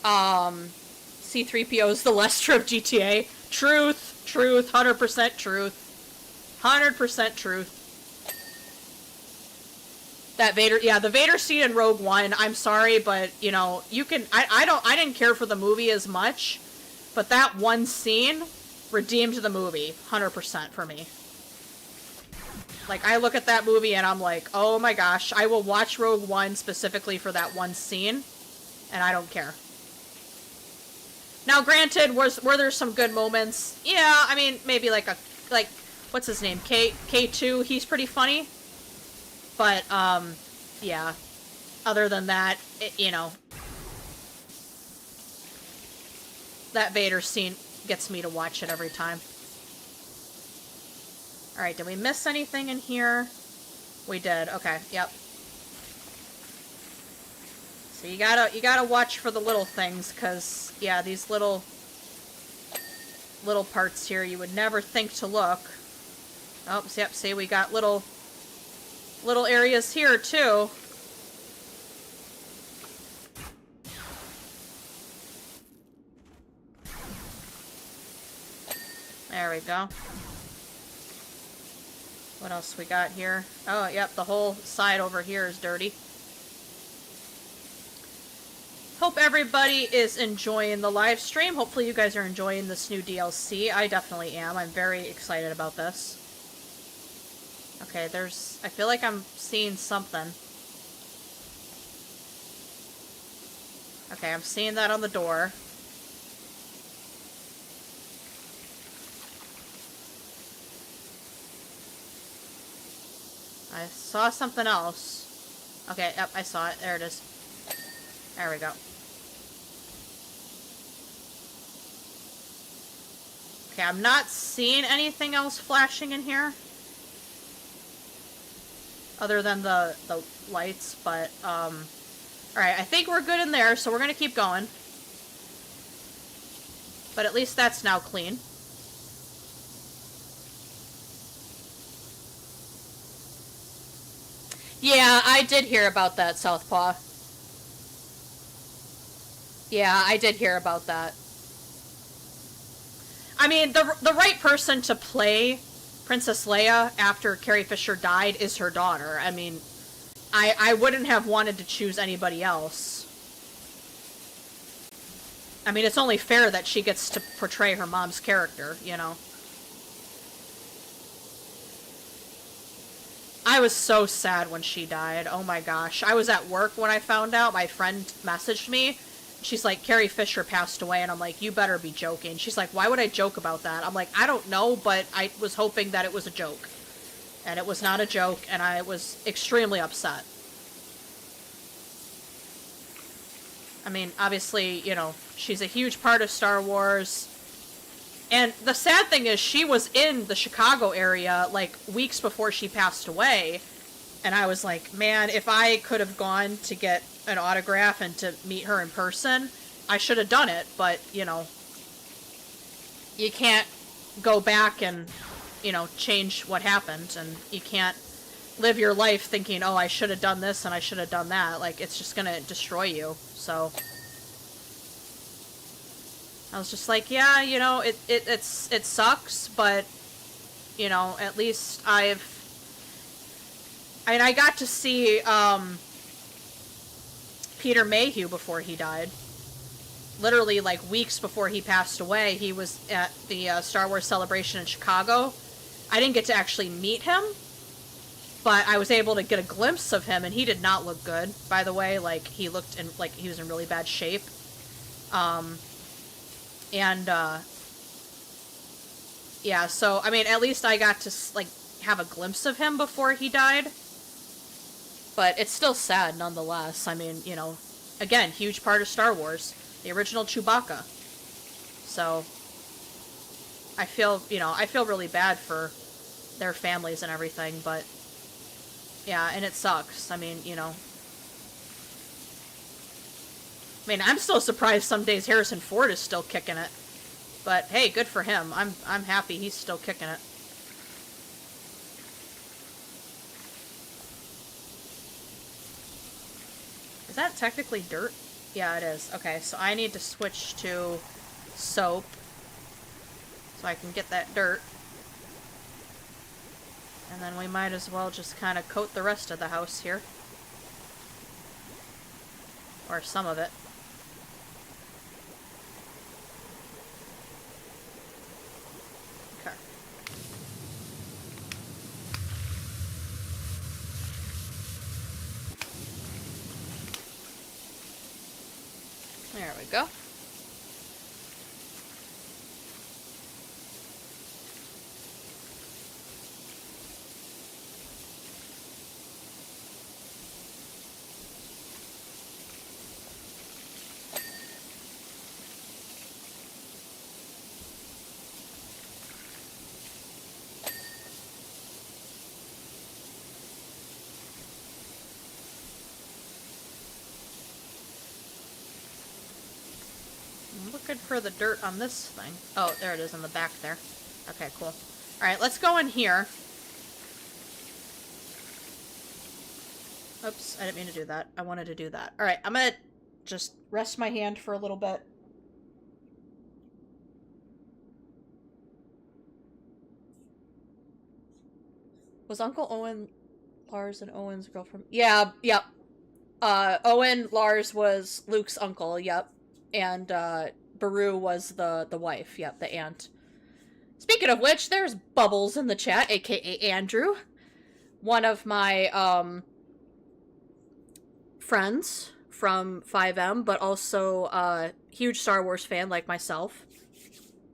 C-3PO is the Lester of GTA. Truth, 100% truth. 100% truth. That Vader, yeah, the Vader scene in Rogue One, I'm sorry, but, you know, you can, I didn't care for the movie as much, but that one scene redeemed the movie, 100% for me. Like, I look at that movie and I'm like, oh my gosh, I will watch Rogue One specifically for that one scene, and I don't care. Now, granted, were there some good moments? Yeah, I mean, maybe like what's his name? K2, he's pretty funny. But, yeah. Other than that, you know, that Vader scene gets me to watch it every time. Alright, did we miss anything in here? We did. Okay, yep. So you gotta watch for the little things, because, yeah, these little parts here, you would never think to look. Oh, yep, see, we got little areas here, too. There we go. What else we got here? Oh, yep, the whole side over here is dirty. Hope everybody is enjoying the live stream. Hopefully you guys are enjoying this new DLC. I definitely am. I'm very excited about this. Okay, I feel like I'm seeing something. Okay, I'm seeing that on the door. I saw something else. Okay, yep, I saw it. There it is. There we go. Okay, I'm not seeing anything else flashing in here. Other than the lights, but, alright, I think we're good in there, so we're gonna keep going. But at least that's now clean. Yeah, I did hear about that, Southpaw. Yeah, I did hear about that. I mean, the right person to play Princess Leia after Carrie Fisher died is her daughter. I mean, I wouldn't have wanted to choose anybody else. I mean, it's only fair that she gets to portray her mom's character, you know? I was so sad when she died. Oh my gosh. I was at work when I found out. My friend messaged me. She's like, Carrie Fisher passed away. And I'm like, you better be joking. She's like, why would I joke about that? I'm like, I don't know, but I was hoping that it was a joke. And it was not a joke, and I was extremely upset. I mean, obviously, you know, she's a huge part of Star Wars. And the sad thing is, she was in the Chicago area, like, weeks before she passed away. And I was like, man, if I could have gone to get an autograph and to meet her in person, I should have done it. But, you know, you can't go back and, you know, change what happened. And you can't live your life thinking, oh, I should have done this and I should have done that. Like, it's just gonna destroy you. So I was just like, yeah, you know, it sucks, but, you know, at least I got to see, Peter Mayhew before he died. Literally, like, weeks before he passed away, he was at the Star Wars Celebration in Chicago. I didn't get to actually meet him, but I was able to get a glimpse of him, and he did not look good, by the way. Like, he looked in, like, he was in really bad shape. Yeah, so, I mean, at least I got to, like, have a glimpse of him before he died. But it's still sad, nonetheless. I mean, you know, again, huge part of Star Wars. The original Chewbacca. So, I feel, you know, I feel really bad for their families and everything, but, yeah, and it sucks. I mean, you know. I mean, I'm still surprised some days Harrison Ford is still kicking it. But, hey, good for him. I'm happy he's still kicking it. Is that technically dirt? Yeah, it is. Okay, so I need to switch to soap so I can get that dirt. And then we might as well just kind of coat the rest of the house here. Or some of it. we go. I'm looking for the dirt on this thing. Oh, there it is in the back there. Okay, cool. Alright, let's go in here. Oops, I didn't mean to do that. I wanted to do that. Alright, I'm gonna just rest my hand for a little bit. Was Uncle Owen Lars and Owen's girlfriend? Yeah, yep. Owen Lars was Luke's uncle, yep. And, Baru was the wife, yep, the aunt. Speaking of which, there's Bubbles in the chat, aka Andrew. One of my, friends from 5M, but also a huge Star Wars fan like myself.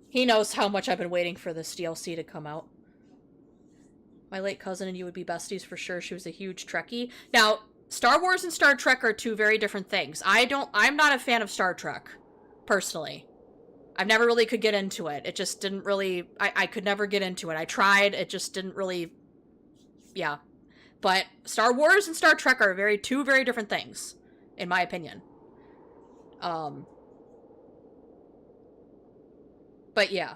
He knows how much I've been waiting for this DLC to come out. My late cousin and you would be besties for sure. She was a huge Trekkie. Now, Star Wars and Star Trek are two very different things. I'm not a fan of Star Trek, personally. I've never really could get into it. It just didn't really, I could never get into it. I tried, it just didn't really, yeah. But Star Wars and Star Trek are two very different things, in my opinion. But yeah.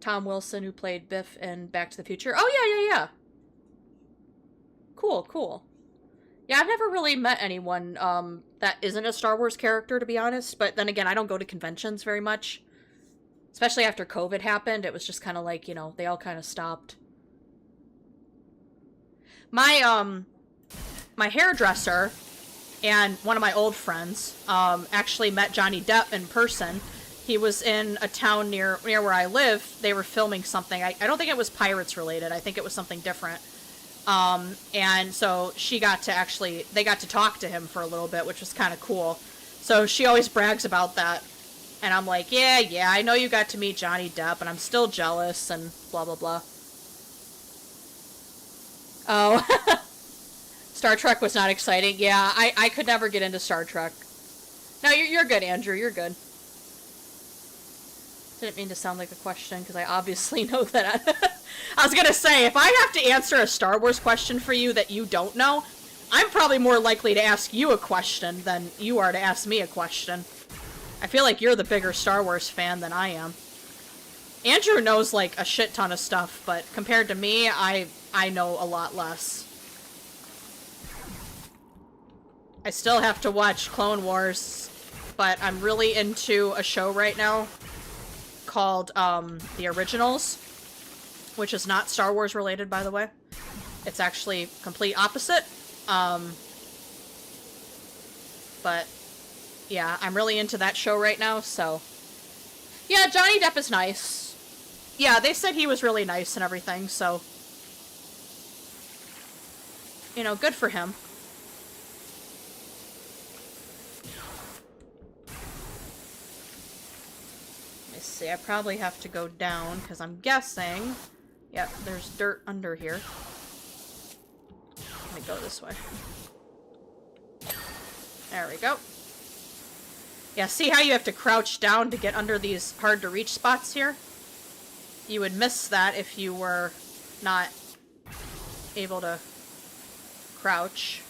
Tom Wilson, who played Biff in Back to the Future. Oh, yeah. Cool, cool. Yeah, I've never really met anyone, that isn't a Star Wars character, to be honest. But then again, I don't go to conventions very much. Especially after COVID happened, it was just kind of like, you know, they all kind of stopped. My hairdresser and one of my old friends, actually met Johnny Depp in person. He was in a town near where I live. They were filming something. I don't think it was Pirates related. I think it was something different. And so they got to talk to him for a little bit, which was kind of cool. So she always brags about that. And I'm like, yeah, I know you got to meet Johnny Depp, and I'm still jealous, and blah, blah, blah. Oh. Star Trek was not exciting. Yeah, I could never get into Star Trek. No, you're good, Andrew. You're good. Didn't mean to sound like a question, because I obviously know that. I was gonna say, if I have to answer a Star Wars question for you that you don't know, I'm probably more likely to ask you a question than you are to ask me a question. I feel like you're the bigger Star Wars fan than I am. Andrew knows, like, a shit ton of stuff, but compared to me, I know a lot less. I still have to watch Clone Wars, but I'm really into a show right now called, The Originals, which is not Star Wars related, by the way. It's actually complete opposite. But, yeah, I'm really into that show right now, so. Yeah, Johnny Depp is nice. Yeah, they said he was really nice and everything, so. You know, good for him. See, I probably have to go down, because I'm guessing... Yep, there's dirt under here. Let me go this way. There we go. Yeah, see how you have to crouch down to get under these hard-to-reach spots here? You would miss that if you were not able to crouch.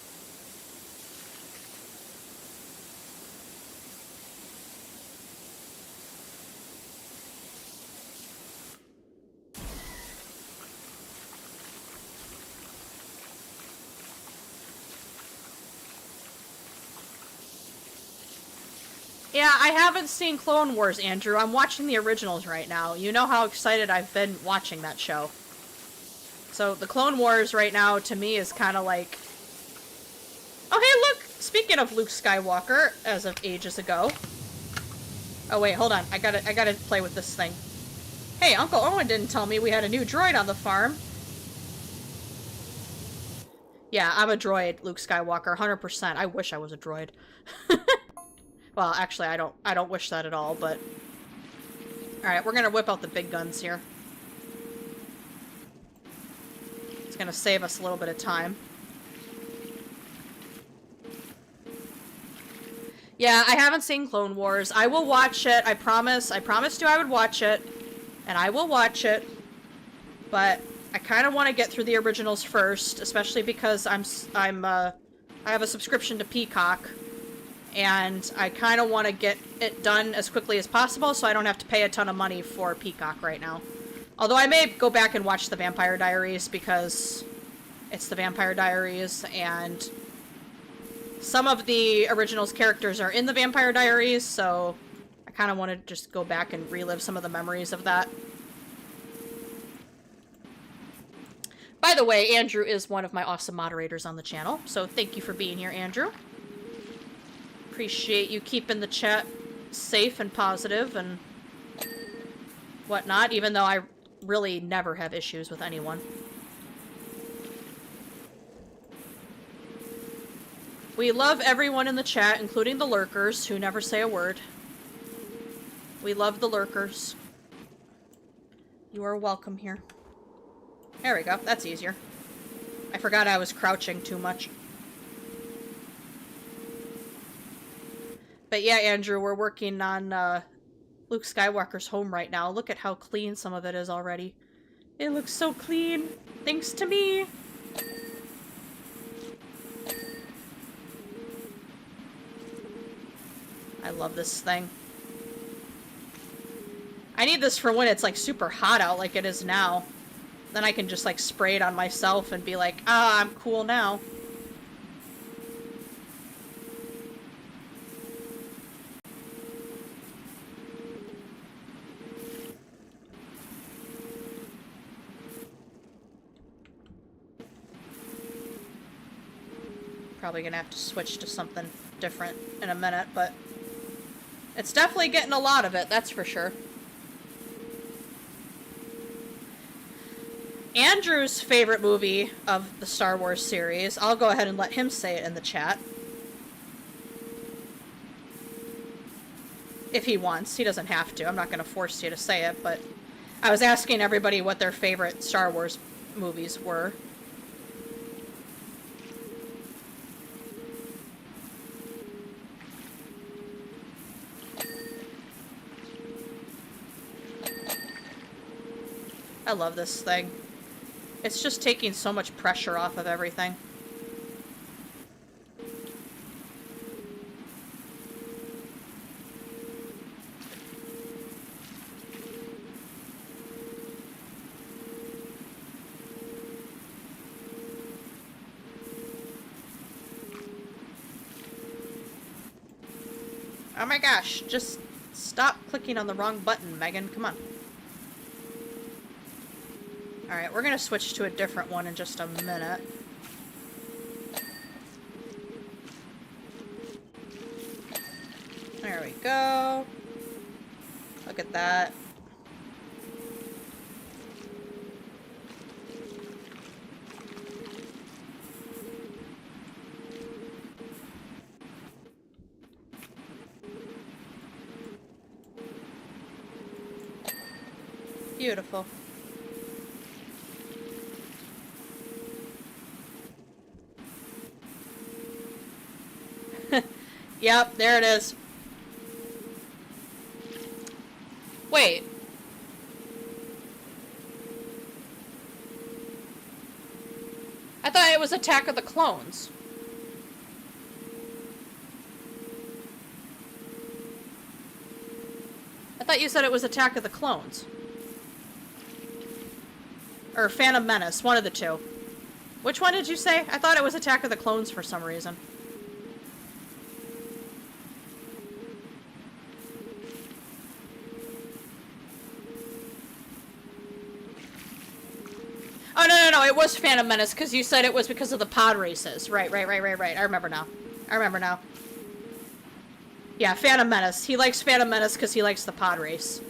Yeah, I haven't seen Clone Wars, Andrew. I'm watching the originals right now. You know how excited I've been watching that show. So, the Clone Wars right now, to me, is kind of like... Oh, hey, look! Speaking of Luke Skywalker, as of ages ago... Oh, wait, hold on. I gotta play with this thing. Hey, Uncle Owen didn't tell me we had a new droid on the farm. Yeah, I'm a droid, Luke Skywalker, 100%. I wish I was a droid. Well, actually, I don't wish that at all, but... Alright, we're gonna whip out the big guns here. It's gonna save us a little bit of time. Yeah, I haven't seen Clone Wars. I will watch it. I promise. I promised you I would watch it. And I will watch it. But I kind of want to get through the originals first, especially because I have a subscription to Peacock. And I kind of want to get it done as quickly as possible so I don't have to pay a ton of money for Peacock right now. Although I may go back and watch The Vampire Diaries because it's The Vampire Diaries and some of the originals characters are in The Vampire Diaries, so I kind of want to just go back and relive some of the memories of that. By the way, Andrew is one of my awesome moderators on the channel, so thank you for being here, Andrew. Appreciate you keeping the chat safe and positive and whatnot, even though I really never have issues with anyone. We love everyone in the chat, including the lurkers, who never say a word. We love the lurkers. You are welcome here. There we go. That's easier. I forgot I was crouching too much. But yeah, Andrew, we're working on Luke Skywalker's home right now. Look at how clean some of it is already. It looks so clean. Thanks to me. I love this thing. I need this for when it's like super hot out like it is now. Then I can just like spray it on myself and be like, ah, I'm cool now. Probably gonna have to switch to something different in a minute, but it's definitely getting a lot of it, that's for sure. Andrew's favorite movie of the Star Wars series, I'll go ahead and let him say it in the chat. If he wants. He doesn't have to. I'm not going to force you to say it, but I was asking everybody what their favorite Star Wars movies were. I love this thing. It's just taking so much pressure off of everything. Oh my gosh, just stop clicking on the wrong button, Megan. Come on. Alright, we're gonna switch to a different one in just a minute. There we go. Look at that. Beautiful. Yep, there it is. Wait. I thought it was Attack of the Clones. I thought you said it was Attack of the Clones. Or Phantom Menace, one of the two. Which one did you say? I thought it was Attack of the Clones for some reason. Oh, no, it was Phantom Menace, because you said it was because of the pod races. Right. I remember now. Yeah, Phantom Menace. He likes Phantom Menace because he likes the pod race.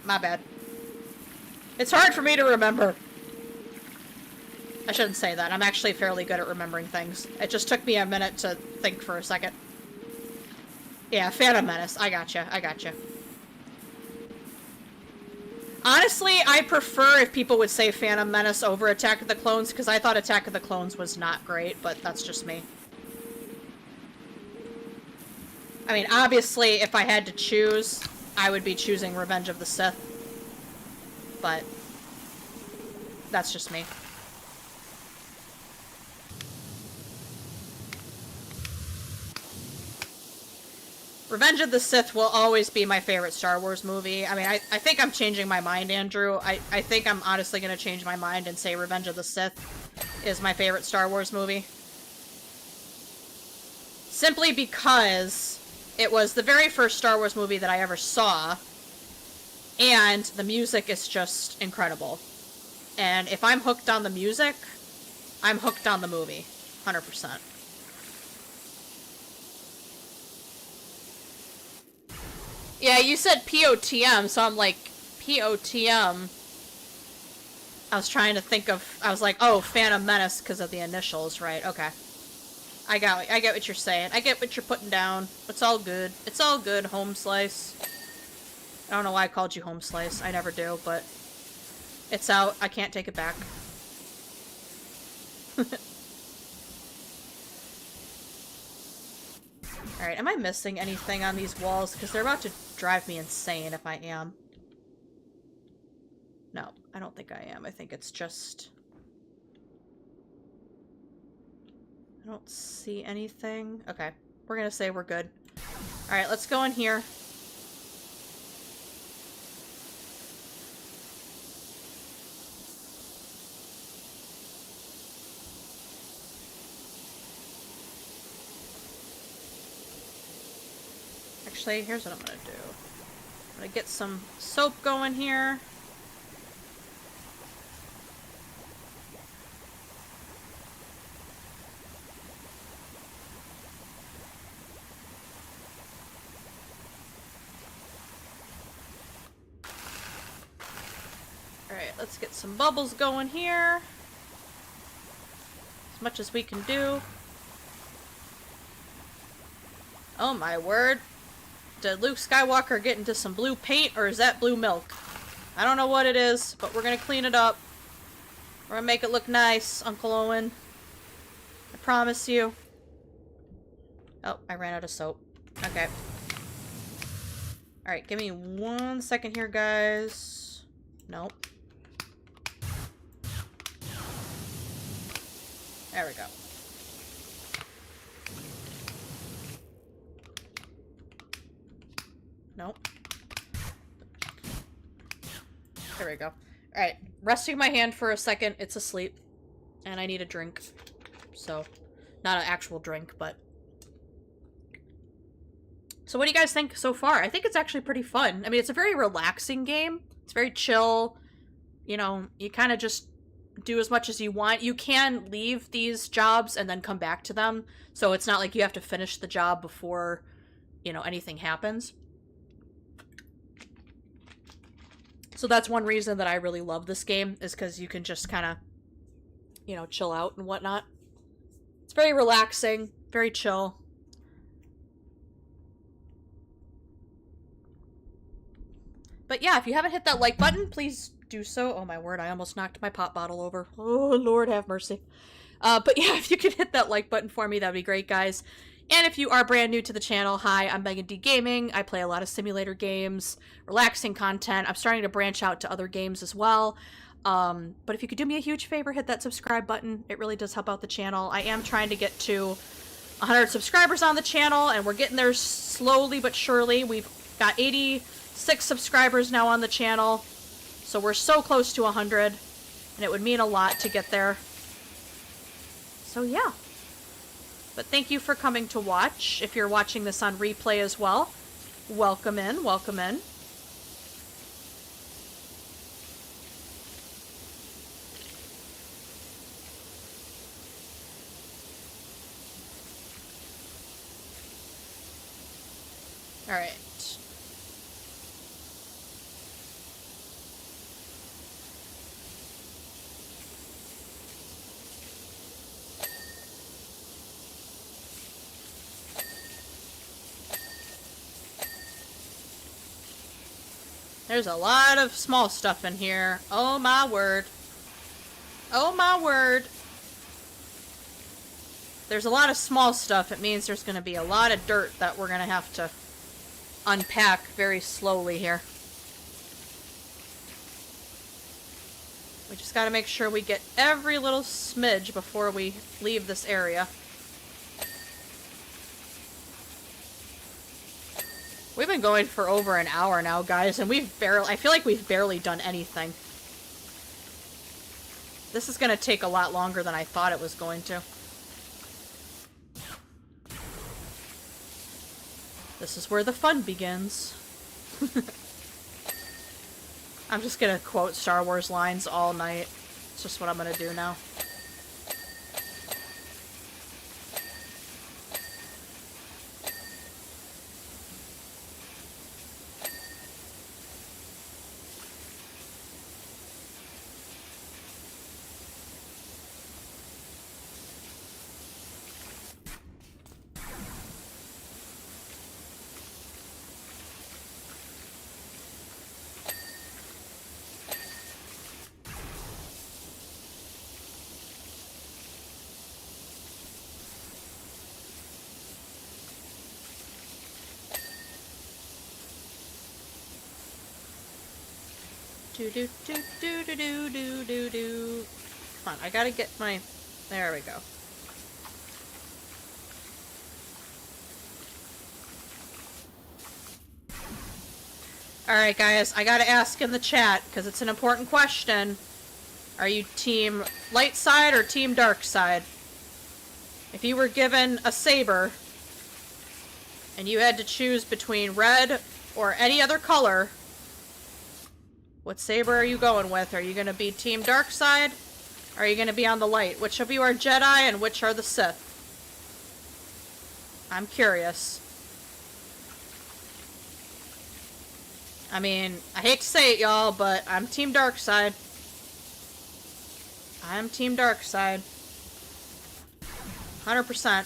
My bad. It's hard for me to remember. I shouldn't say that. I'm actually fairly good at remembering things. It just took me a minute to think for a second. Yeah, Phantom Menace. I gotcha. I gotcha. Honestly, I prefer if people would say Phantom Menace over Attack of the Clones, because I thought Attack of the Clones was not great, but that's just me. I mean, obviously, if I had to choose, I would be choosing Revenge of the Sith. But that's just me. Revenge of the Sith will always be my favorite Star Wars movie. I mean, I think I'm changing my mind, Andrew. I think I'm honestly going to change my mind and say Revenge of the Sith is my favorite Star Wars movie. Simply because it was the very first Star Wars movie that I ever saw, and the music is just incredible. And if I'm hooked on the music, I'm hooked on the movie. 100%. Yeah, you said POTM, so I'm like, POTM. I was trying to think of, I was like, oh, Phantom Menace because of the initials, right? Okay. I get what you're saying. I get what you're putting down. It's all good. It's all good, Home Slice. I don't know why I called you Home Slice. I never do, but it's out. I can't take it back. Alright, am I missing anything on these walls? Because they're about to drive me insane if I am. No, I don't think I am. I think it's just... I don't see anything. Okay, we're gonna say we're good. Alright, let's go in here. Actually, here's what I'm gonna do. I'm gonna get some soap going here. Alright, let's get some bubbles going here. As much as we can do. Oh my word. Did Luke Skywalker get into some blue paint, or is that blue milk? I don't know what it is, but we're gonna clean it up. We're gonna make it look nice, Uncle Owen. I promise you. Oh, I ran out of soap. Okay. Alright, give me 1 second here, guys. Nope. There we go. Nope. There we go. Alright, resting my hand for a second. It's asleep. And I need a drink. So, not an actual drink, but... So what do you guys think so far? I think it's actually pretty fun. I mean, it's a very relaxing game. It's very chill. You know, you kind of just do as much as you want. You can leave these jobs and then come back to them. So it's not like you have to finish the job before, you know, anything happens. So that's one reason that I really love this game, is because you can just kind of, you know, chill out and whatnot. It's very relaxing, very chill. But yeah, if you haven't hit that like button, please do so. Oh my word, I almost knocked my pop bottle over. Oh, Lord have mercy. But yeah, if you could hit that like button for me, that'd be great, guys. And if you are brand new to the channel, hi, I'm Megan D Gaming. I play a lot of simulator games, relaxing content. I'm starting to branch out to other games as well. But if you could do me a huge favor, hit that subscribe button. It really does help out the channel. I am trying to get to 100 subscribers on the channel, and we're getting there slowly but surely. We've got 86 subscribers now on the channel, so we're so close to 100, and it would mean a lot to get there. So yeah. But thank you for coming to watch. If you're watching this on replay as well, welcome in, welcome in. All right. There's a lot of small stuff in here. Oh my word. Oh my word. There's a lot of small stuff. It means there's going to be a lot of dirt that we're going to have to unpack very slowly here. We just got to make sure we get every little smidge before we leave this area. We've been going for over an hour now, guys, and I feel like we've barely done anything. This is going to take a lot longer than I thought it was going to. This is where the fun begins. I'm just going to quote Star Wars lines all night. It's just what I'm going to do now. Do do do do do do do do do. Come on, I gotta get my... There we go. Alright guys, I gotta ask in the chat, because it's an important question. Are you team light side or team dark side? If you were given a saber, and you had to choose between red or any other color, what saber are you going with? Are you going to be team dark side? Or are you going to be on the light? Which of you are Jedi and which are the Sith? I'm curious. I mean, I hate to say it, y'all, but I'm team dark side. I'm team dark side. 100%.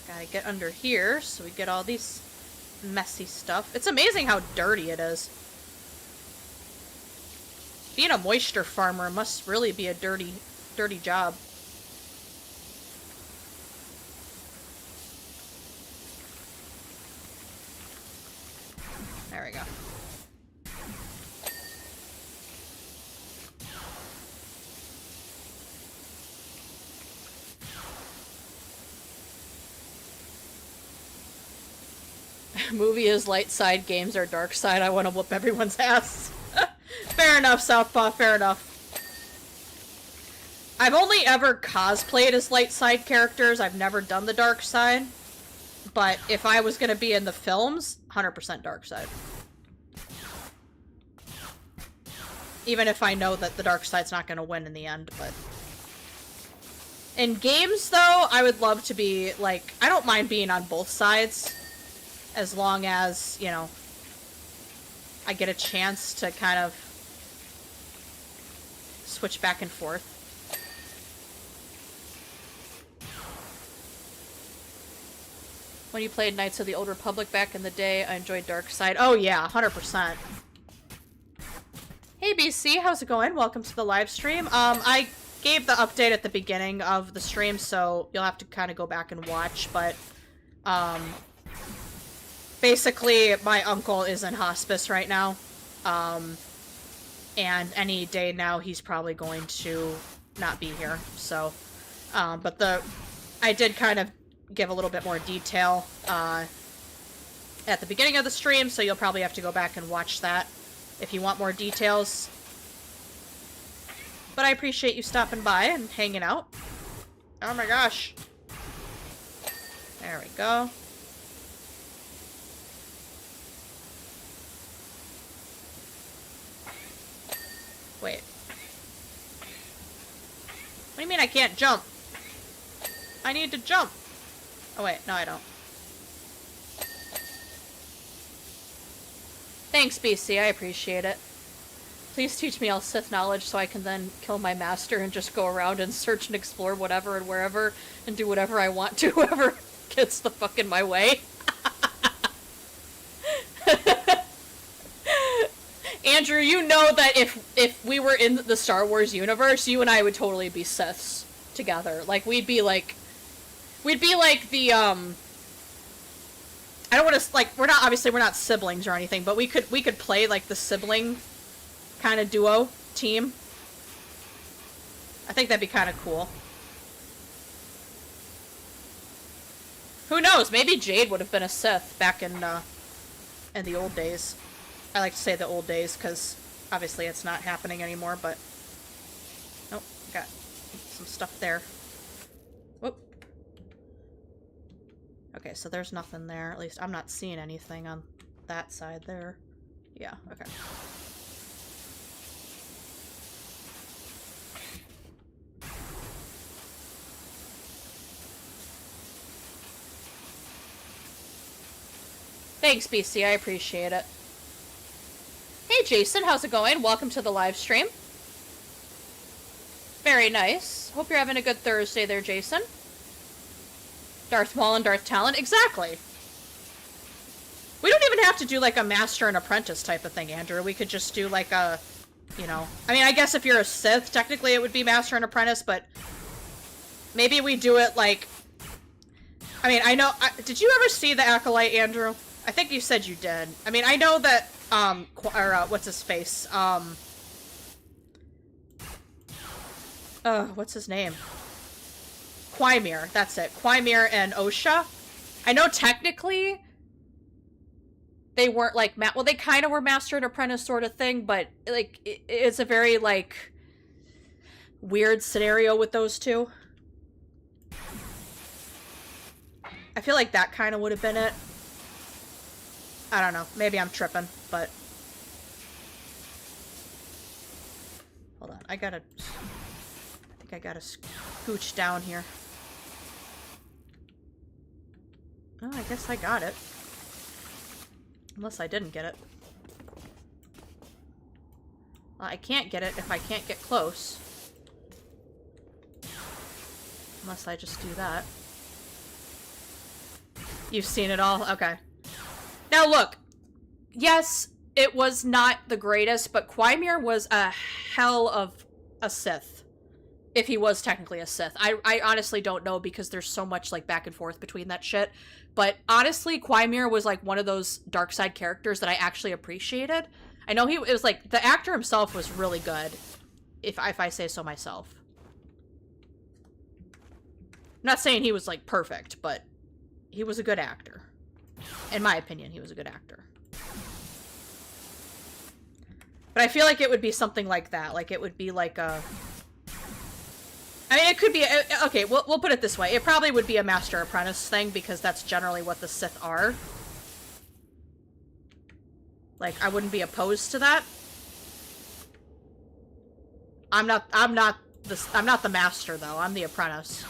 Gotta get under here so we get all these messy stuff. It's amazing how dirty it is. Being a moisture farmer must really be a dirty, dirty job. There we go. Movie is light side, games are dark side. I want to whoop everyone's ass. Fair enough, Southpaw, fair enough. I've only ever cosplayed as light side characters. I've never done the dark side. But if I was going to be in the films, 100% dark side. Even if I know that the dark side's not going to win in the end, but... In games, though, I would love to be, like... I don't mind being on both sides. As long as, you know, I get a chance to kind of switch back and forth. When you played Knights of the Old Republic back in the day, I enjoyed Dark Side. Oh yeah, 100%. Hey BC, how's it going? Welcome to the live stream. I gave the update at the beginning of the stream, so you'll have to kind of go back and watch, but, basically, my uncle is in hospice right now, and any day now he's probably going to not be here, so, but I did kind of give a little bit more detail, at the beginning of the stream, so you'll probably have to go back and watch that if you want more details. But I appreciate you stopping by and hanging out. Oh my gosh. There we go. Wait. What do you mean I can't jump? I need to jump. Oh wait, no I don't. Thanks BC, I appreciate it. Please teach me all Sith knowledge so I can then kill my master and just go around and search and explore whatever and wherever and do whatever I want to whoever. gets the fuck in my way. Andrew, you know that if we were in the Star Wars universe, you and I would totally be Siths together. Like, we'd be like the, I don't want to, like, we're not siblings or anything, but we could play, like, the sibling kind of duo team. I think that'd be kind of cool. Who knows? Maybe Jade would have been a Sith back in the old days. I like to say the old days, because obviously it's not happening anymore, but... Nope, got some stuff there. Whoop. Okay, so there's nothing there. At least I'm not seeing anything on that side there. Yeah, okay. Thanks, BC. I appreciate it. Hey, Jason. How's it going? Welcome to the live stream. Very nice. Hope you're having a good Thursday there, Jason. Darth Maul and Darth Talon. Exactly. We don't even have to do, like, a master and apprentice type of thing, Andrew. We could just do, like, a, you know... I mean, I guess if you're a Sith, technically it would be master and apprentice, but... Maybe we do it, like... I mean, I know... did you ever see The Acolyte, Andrew? I think you said you did. I mean, I know that, what's his face? What's his name? Quaimir, that's it. Quaimir and Osha. I know technically they weren't, like, well, they kind of were master and apprentice sort of thing, but, like, it's a very, like, weird scenario with those two. I feel like that kind of would have been it. I don't know. Maybe I'm tripping, but... Hold on. I think I gotta scooch down here. Oh, I guess I got it. Unless I didn't get it. Well, I can't get it if I can't get close. Unless I just do that. You've seen it all? Okay. Now look, yes, it was not the greatest, but Quaimir was a hell of a Sith. If he was technically a Sith. I honestly don't know because there's so much, like, back and forth between that shit. But honestly, Quaimir was, like, one of those dark side characters that I actually appreciated. I know it was, like, the actor himself was really good, if I say so myself. I'm not saying he was, like, perfect, but he was a good actor. In my opinion, he was a good actor. But I feel like it would be something like that. Like, it would be like a... I mean, it could be... Okay, we'll put it this way. It probably would be a master-apprentice thing, because that's generally what the Sith are. Like, I wouldn't be opposed to that. I'm not the master, though. I'm the apprentice.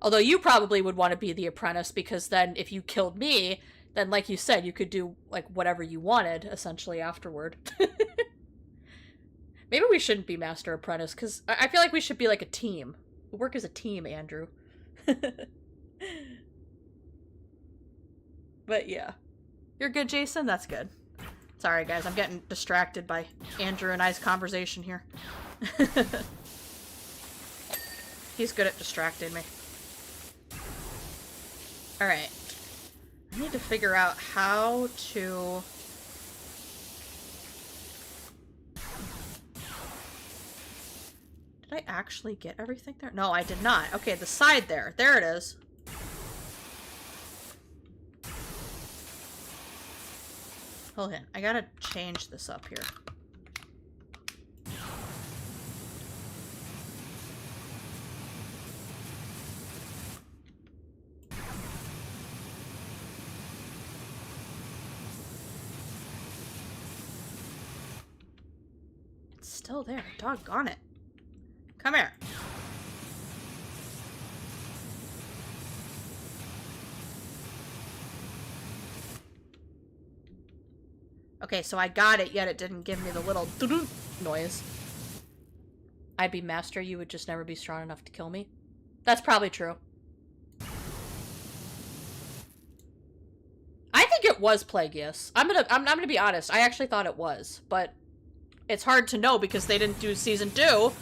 Although you probably would want to be the apprentice, because then if you killed me, then like you said, you could do, like, whatever you wanted, essentially, afterward. Maybe we shouldn't be master apprentice, because I feel like we should be like a team. We work as a team, Andrew. But yeah. You're good, Jason? That's good. Sorry, guys, I'm getting distracted by Andrew and I's conversation here. He's good at distracting me. Alright. I need to figure out how to... Did I actually get everything there? No, I did not. Okay, the side there. There it is. Hold on. I gotta change this up here. It's still there. Doggone it. Come here. Okay, so I got it, yet it didn't give me the little noise. I'd be master, you would just never be strong enough to kill me. That's probably true. I think it was Plagueis. I'm gonna be honest. I actually thought it was, but it's hard to know because they didn't do season 2,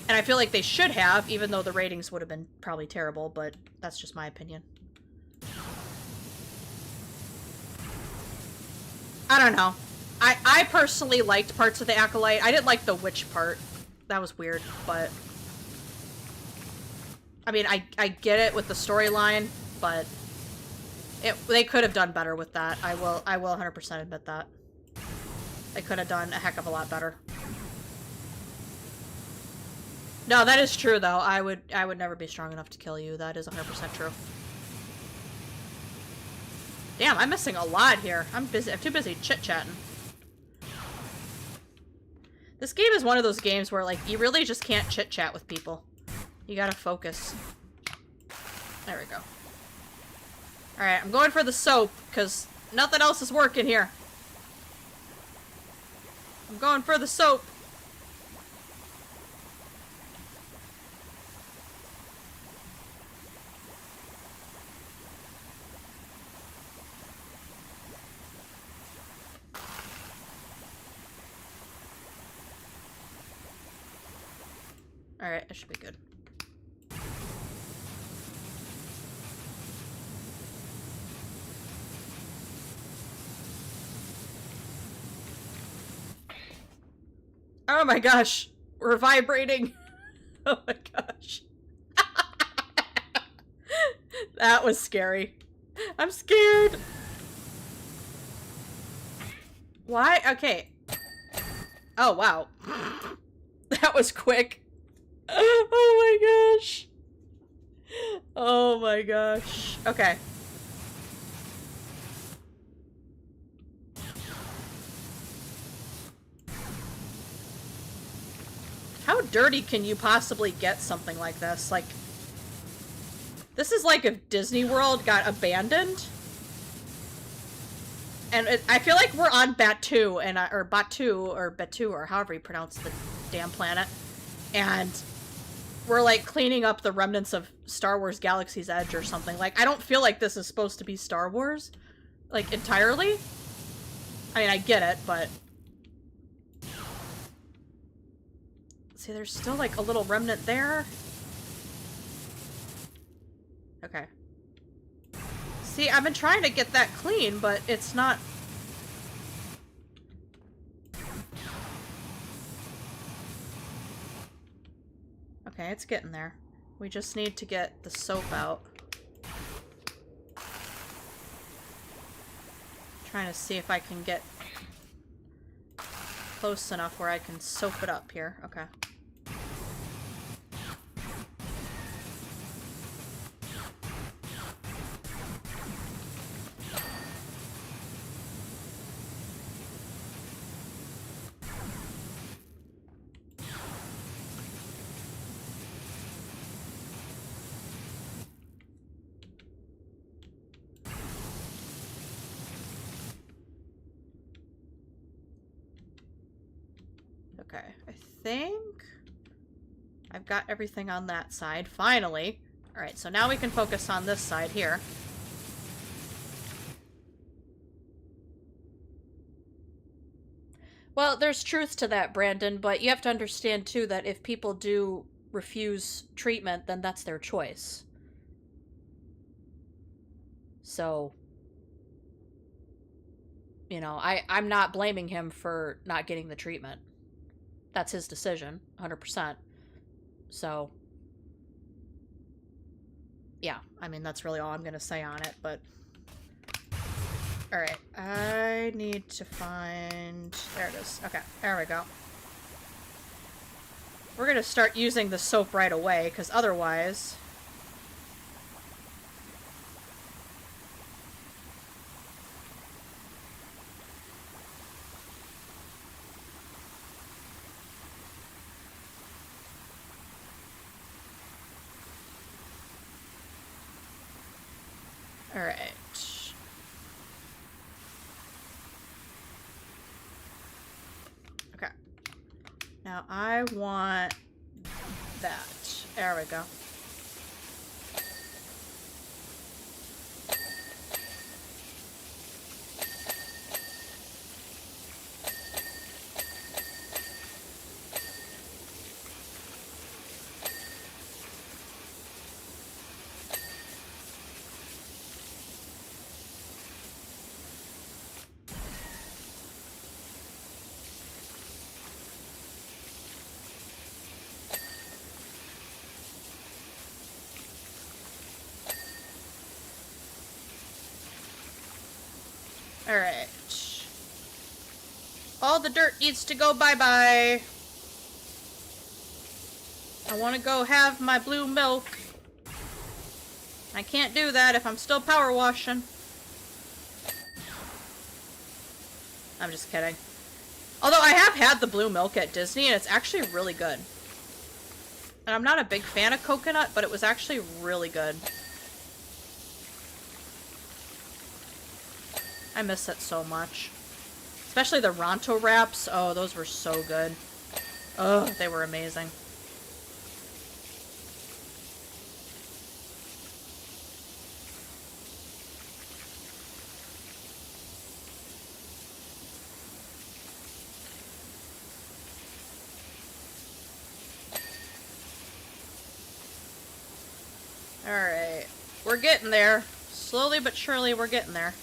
and I feel like they should have, even though the ratings would have been probably terrible. But that's just my opinion. I don't know. I personally liked parts of the Acolyte. I didn't like the witch part. That was weird, but I mean, I get it with the storyline, but they could have done better with that. I will 100% admit that. They could have done a heck of a lot better. No, that is true though. I would never be strong enough to kill you. That is 100% true. Damn, I'm missing a lot here. I'm too busy chit-chatting. This game is one of those games where, like, you really just can't chit-chat with people. You gotta focus. There we go. Alright, I'm going for the soap, because nothing else is working here. I'm going for the soap. Alright, that should be good. Oh my gosh, we're vibrating. Oh my gosh. That was scary. I'm scared. Why? Okay. Oh, wow. That was quick. Oh my gosh. Oh my gosh. Okay. How dirty can you possibly get something like this? Like, this is like if Disney World got abandoned. And I feel like we're on Batu, or Batu, or however you pronounce the damn planet. And we're like cleaning up the remnants of Star Wars Galaxy's Edge or something. Like, I don't feel like this is supposed to be Star Wars, like, entirely. I mean, I get it, but see, there's still like a little remnant there. Okay. See, I've been trying to get that clean, but it's not. Okay, it's getting there. We just need to get the soap out. Trying to see if I can get close enough where I can soap it up here. Okay. Okay, I think I've got everything on that side, finally. Alright, so now we can focus on this side here. Well, there's truth to that, Brandon, but you have to understand, too, that if people do refuse treatment, then that's their choice. So, you know, I'm not blaming him for not getting the treatment. That's his decision, 100%. So, yeah, I mean, that's really all I'm going to say on it, but alright, I need to find. There it is. Okay, there we go. We're going to start using the soap right away, because otherwise. Alright. Okay. Now I want that. There we go. Alright. All the dirt needs to go bye-bye. I want to go have my blue milk. I can't do that if I'm still power washing. I'm just kidding. Although I have had the blue milk at Disney and it's actually really good. And I'm not a big fan of coconut, but it was actually really good. I miss it so much. Especially the Ronto wraps. Oh, those were so good. Oh, they were amazing. Alright. We're getting there. Slowly but surely we're getting there.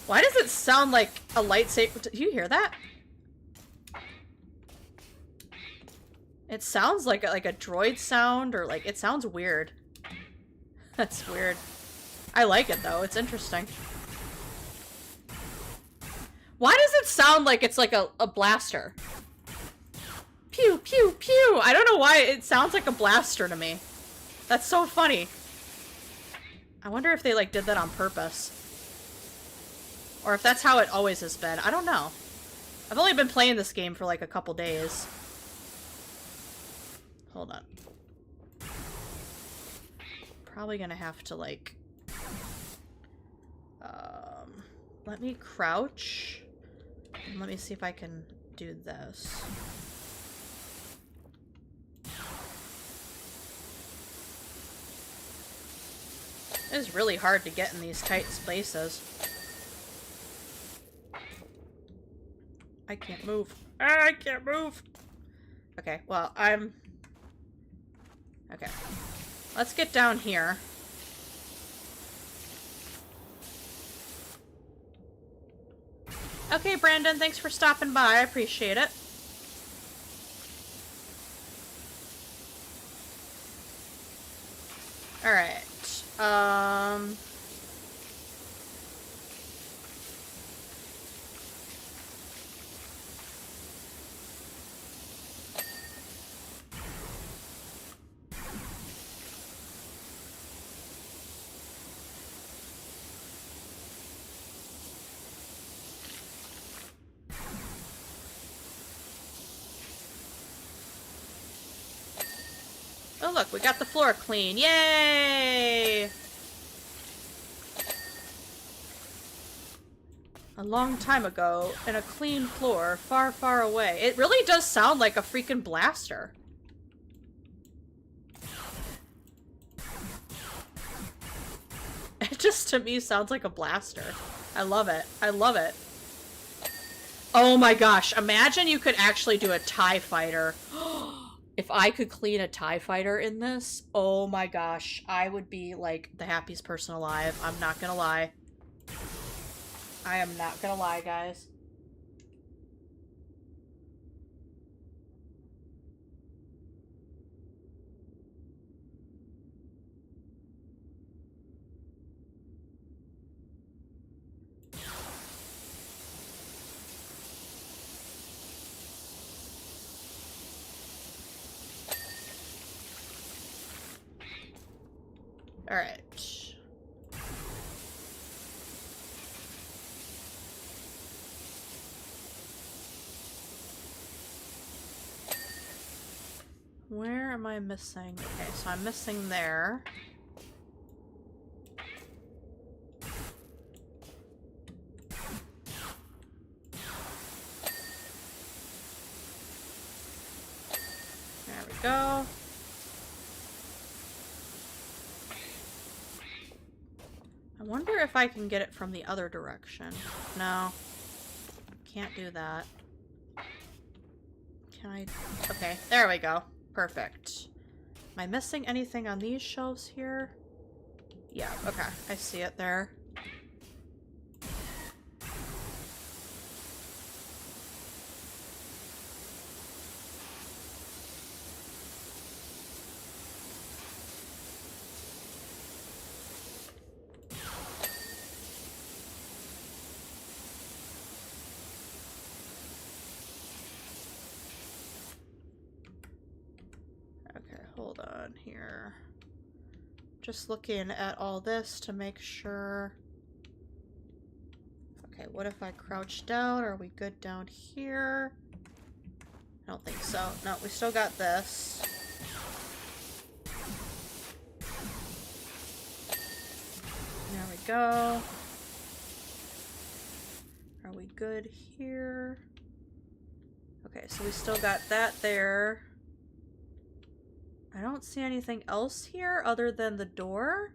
Why does it sound like a lightsaber? Do you hear that? It sounds like a droid sound, or like, it sounds weird. That's weird. I like it though, it's interesting. Why does it sound like it's like a blaster? Pew, pew, pew! I don't know why it sounds like a blaster to me. That's so funny. I wonder if they like did that on purpose. Or if that's how it always has been. I don't know. I've only been playing this game for like a couple days. Hold on. Probably gonna have to like... let me crouch. And let me see if I can do this. It is really hard to get in these tight spaces. I can't move. I can't move! Okay, well, I'm... Okay. Let's get down here. Okay, Brandon, thanks for stopping by. I appreciate it. Alright. Oh look, we got the floor clean. Yay! A long time ago, in a clean floor, far, far away. It really does sound like a freaking blaster. It just, to me, sounds like a blaster. I love it. I love it. Oh my gosh, imagine you could actually do a TIE fighter. If I could clean a TIE fighter in this, oh my gosh, I would be like the happiest person alive. I'm not gonna lie. I am not gonna lie, guys. All right. Where am I missing? Okay, so I'm missing there. There we go. I wonder if I can get it from the other direction. No. Can't do that. Can I? Okay, there we go. Perfect. Am I missing anything on these shelves here? Yeah, okay. I see it there. doing here? Just looking at all this to make sure. Okay, what if I crouch down? Are we good down here? I don't think so. No, we still got this. There we go. Are we good here? Okay, so we still got that there. I don't see anything else here other than the door.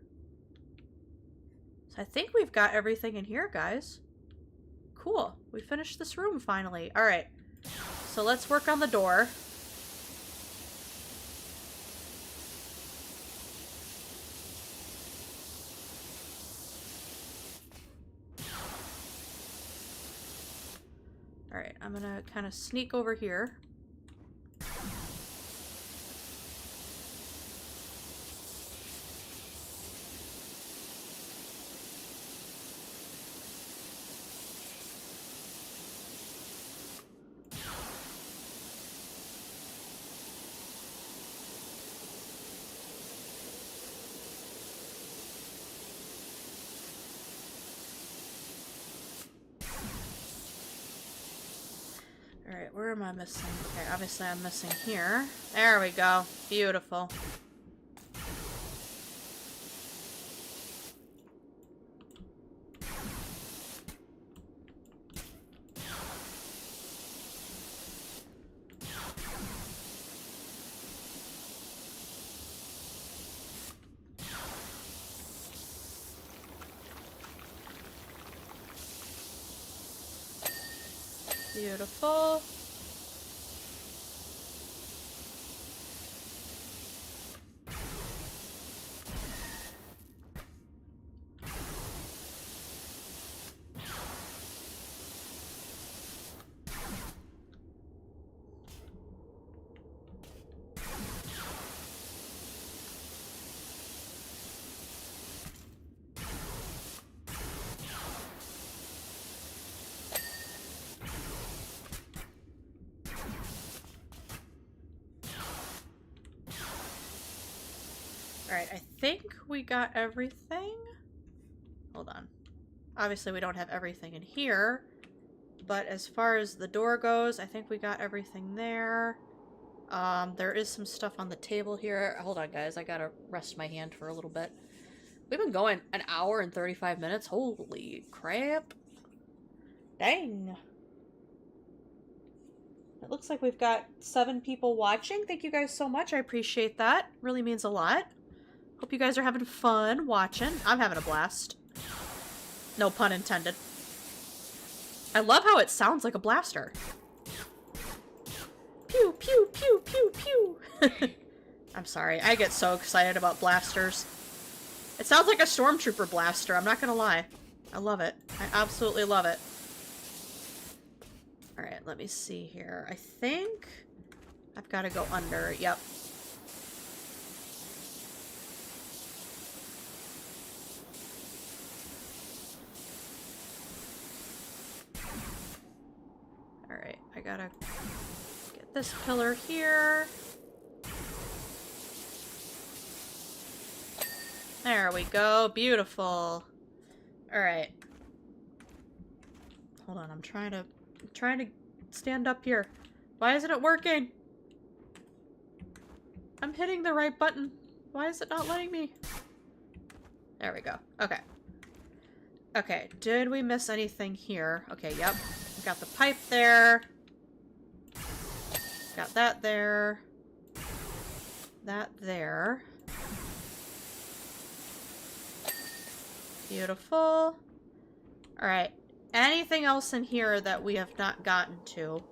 So I think we've got everything in here, guys. Cool. We finished this room finally. All right. So let's work on the door. All right, I'm gonna kind of sneak over here. Alright, where am I missing? Okay, obviously I'm missing here. There we go. Beautiful. Beautiful. Alright, I think we got everything. Hold on. Obviously we don't have everything in here, but as far as the door goes, I think we got everything there. There is some stuff on the table here. Hold on, guys. I gotta rest my hand for a little bit. We've been going an hour and 35 minutes. Holy crap. Dang. It looks like we've got 7 people watching. Thank you guys so much. I appreciate that. Really means a lot. Hope you guys are having fun watching. I'm having a blast. No pun intended. I love how it sounds like a blaster. Pew, pew, pew, pew, pew. I'm sorry. I get so excited about blasters. It sounds like a stormtrooper blaster. I'm not gonna lie. I love it. I absolutely love it. Alright, let me see here. I think I've got to go under. Yep. Alright, I gotta get this pillar here. There we go. Beautiful. Alright. Hold on, I'm trying to stand up here. Why isn't it working? I'm hitting the right button. Why is it not letting me? There we go. Okay. Okay, did we miss anything here? Okay, yep. Got the pipe there. Got that there. That there. Beautiful. Alright. Anything else in here that we have not gotten to?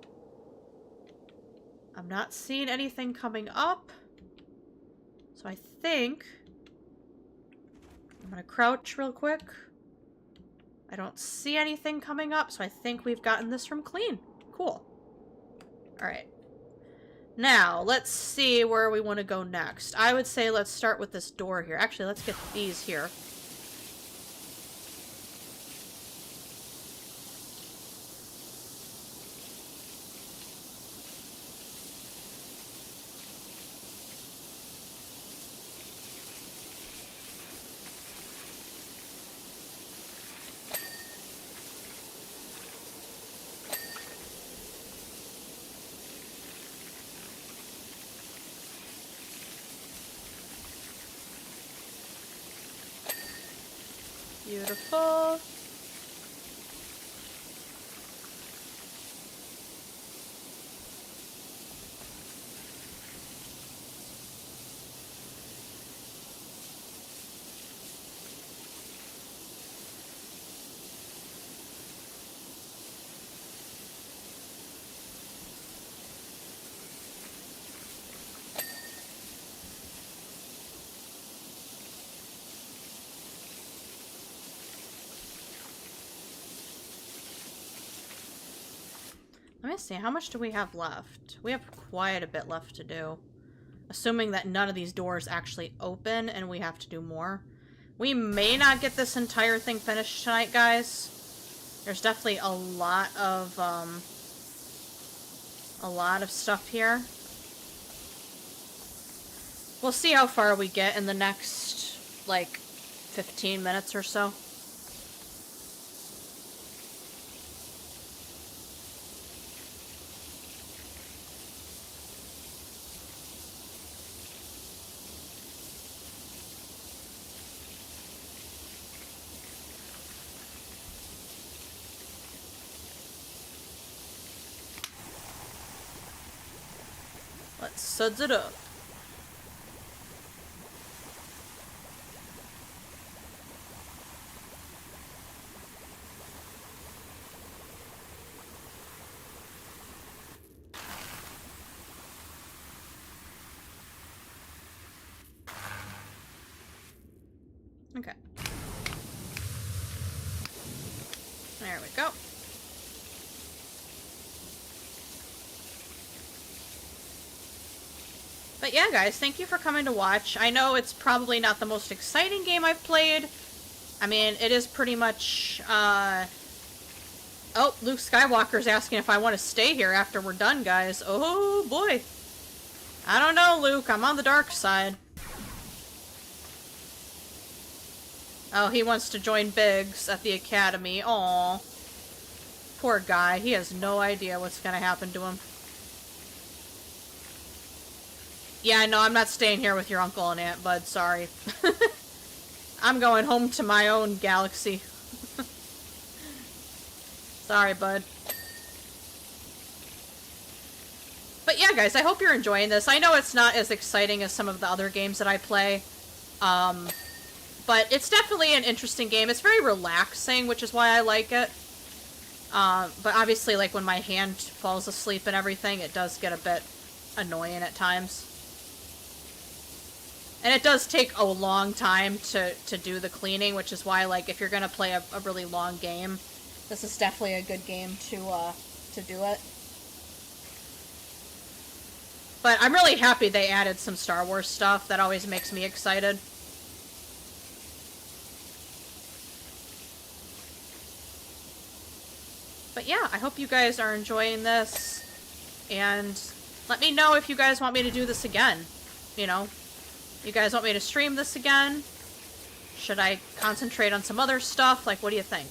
I'm not seeing anything coming up. So I think I'm gonna crouch real quick. I don't see anything coming up, so I think we've gotten this room clean. Cool. Alright. Now, let's see where we want to go next. I would say let's start with this door here. Actually, let's get these here. Beautiful. Let me see, how much do we have left? We have quite a bit left to do. Assuming that none of these doors actually open and we have to do more. We may not get this entire thing finished tonight, guys. There's definitely a lot of stuff here. We'll see how far we get in the next, like, 15 minutes or so. Let's suds it up. Okay. There we go. But yeah, guys, thank you for coming to watch. I know it's probably not the most exciting game I've played. I mean, it is pretty much, Oh, Luke Skywalker's asking if I want to stay here after we're done, guys. Oh, boy. I don't know, Luke. I'm on the dark side. Oh, he wants to join Biggs at the academy. Aw. Poor guy. He has no idea what's gonna happen to him. Yeah, no, I'm not staying here with your uncle and aunt, bud. Sorry. I'm going home to my own galaxy. Sorry, bud. But yeah, guys, I hope you're enjoying this. I know it's not as exciting as some of the other games that I play. But it's definitely an interesting game. It's very relaxing, which is why I like it. But obviously, like, when my hand falls asleep and everything, it does get a bit annoying at times. And it does take a long time to do the cleaning, which is why, like, if you're gonna play a really long game, this is definitely a good game to do it. But I'm really happy they added some Star Wars stuff. That always makes me excited. But yeah, I hope you guys are enjoying this. And let me know if you guys want me to do this again. You know, you guys want me to stream this again? Should I concentrate on some other stuff? Like, what do you think?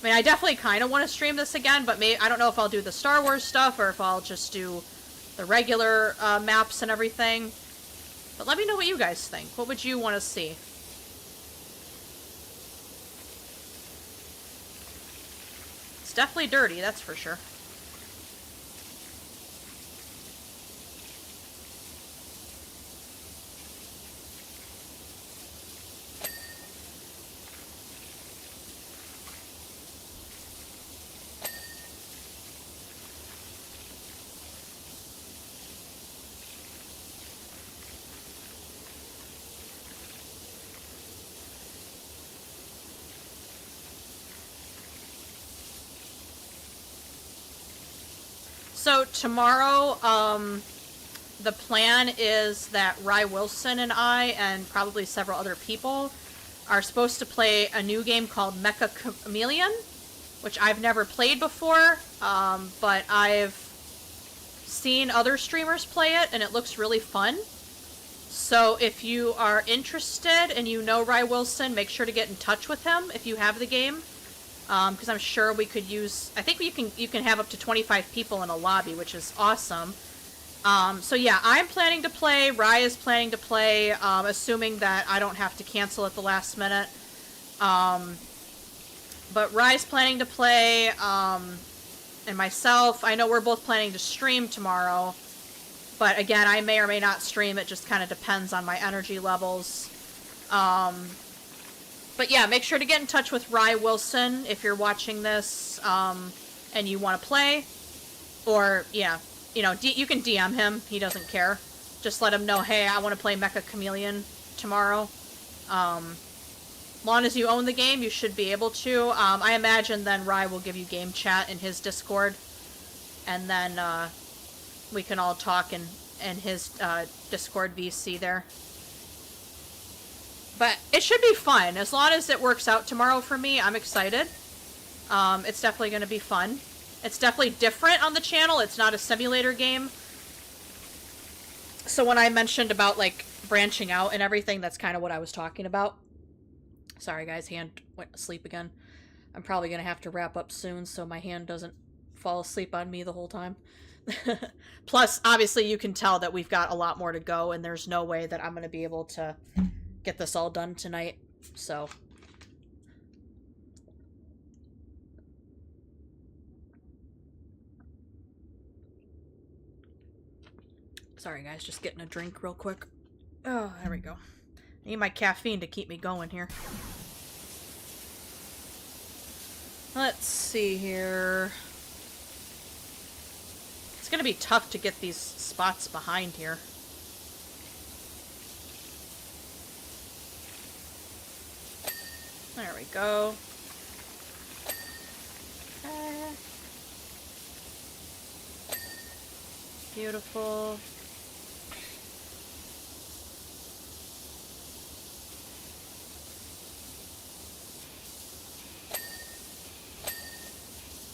I mean, I definitely kind of want to stream this again, but I don't know if I'll do the Star Wars stuff or if I'll just do the regular maps and everything. But let me know what you guys think. What would you want to see? It's definitely dirty, that's for sure. So tomorrow, the plan is that Rye Wilson and I, and probably several other people, are supposed to play a new game called Mecha Chameleon, which I've never played before, but I've seen other streamers play it, and it looks really fun. So if you are interested and you know Rye Wilson, make sure to get in touch with him if you have the game. Because I'm sure we could use... I think you can have up to 25 people in a lobby, which is awesome. So yeah, I'm planning to play. Rye is planning to play, assuming that I don't have to cancel at the last minute. But Rye's planning to play, and myself, I know we're both planning to stream tomorrow. But again, I may or may not stream. It just kind of depends on my energy levels. But yeah, make sure to get in touch with Rye Wilson if you're watching this, and you want to play. Or, yeah, you know, you can DM him. He doesn't care. Just let him know, hey, I want to play Mecha Chameleon tomorrow. Long as you own the game, you should be able to. I imagine then Rye will give you game chat in his Discord. And then, we can all talk in his, Discord VC there. But it should be fun. As long as it works out tomorrow for me, I'm excited. It's definitely going to be fun. It's definitely different on the channel. It's not a simulator game. So when I mentioned about, like, branching out and everything, that's kind of what I was talking about. Sorry, guys. Hand went asleep again. I'm probably going to have to wrap up soon so my hand doesn't fall asleep on me the whole time. Plus, obviously, you can tell that we've got a lot more to go, and there's no way that I'm going to be able to get this all done tonight, so. Sorry, guys, just getting a drink real quick. Oh, there we go. I need my caffeine to keep me going here. Let's see here. It's gonna be tough to get these spots behind here. There we go. Beautiful.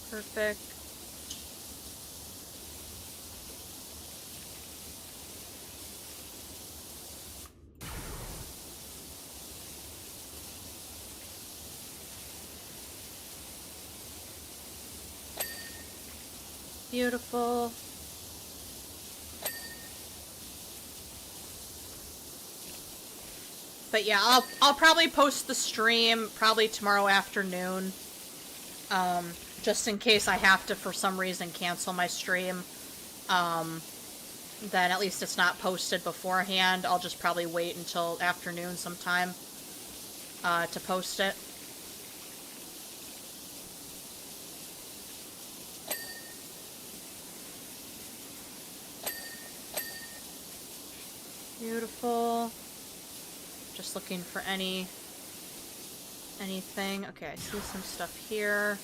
Perfect. Beautiful. But yeah, I'll probably post the stream probably tomorrow afternoon. Just in case I have to for some reason cancel my stream. Then at least it's not posted beforehand. I'll just probably wait until afternoon sometime to post it. Beautiful. Just looking for anything. Okay, I see some stuff here.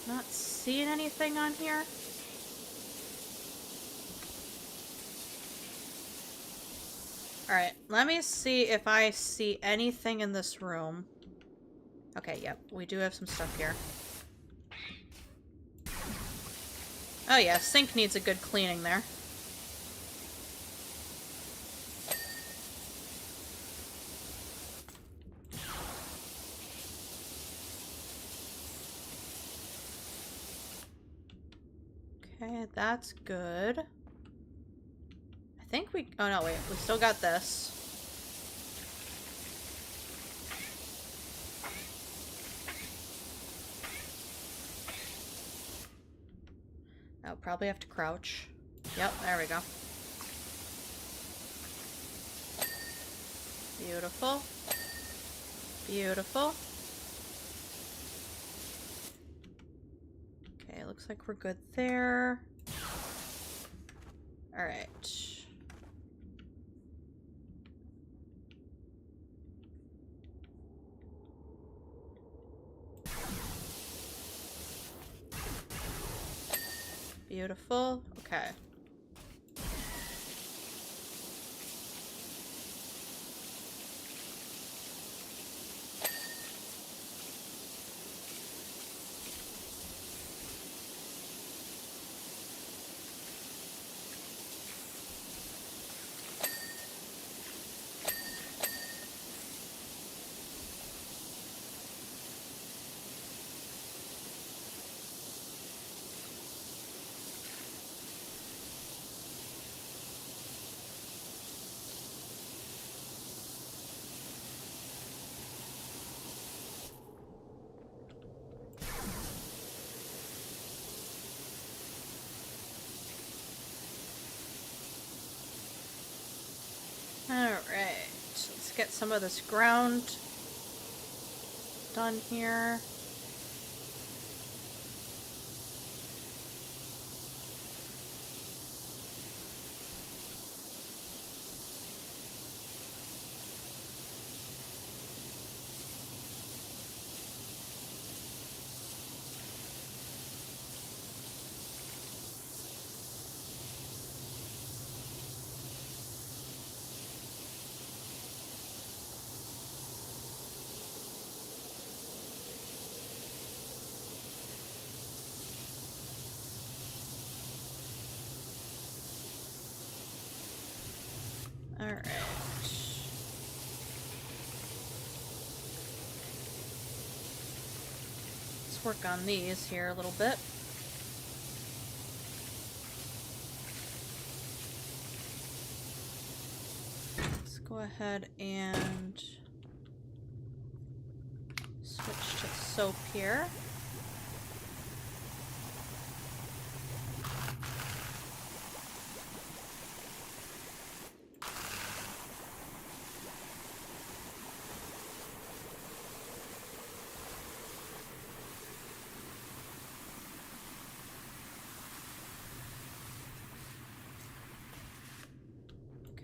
Not seeing anything on here. Alright, let me see if I see anything in this room. Okay, yep, we do have some stuff here. Oh yeah, sink needs a good cleaning there. Okay, that's good. I think we... Oh, no, wait. We still got this. I'll probably have to crouch. Yep, there we go. Beautiful. Beautiful. Okay, looks like we're good there. Alright. Beautiful. Okay. Alright, let's get some of this ground done here. Alright. Let's work on these here a little bit. Let's go ahead and switch to soap here.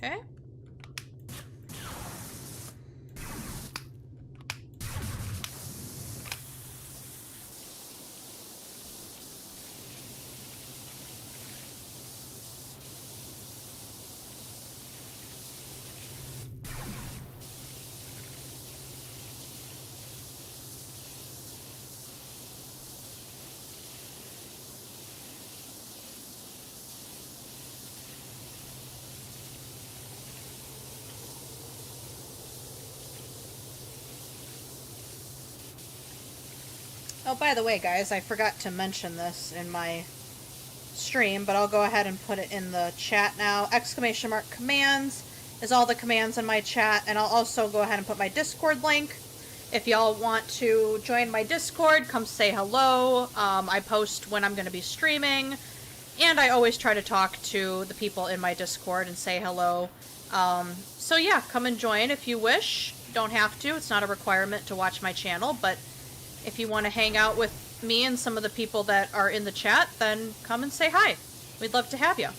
Okay. Oh, by the way, guys, I forgot to mention this in my stream, but I'll go ahead and put it in the chat now. ! Commands is all the commands in my chat, and I'll also go ahead and put my Discord link. If y'all want to join my Discord, come say hello. I post when I'm going to be streaming, and I always try to talk to the people in my Discord and say hello. So yeah, come and join if you wish. Don't have to. It's not a requirement to watch my channel, but if you want to hang out with me and some of the people that are in the chat, then come and say hi. We'd love to have you.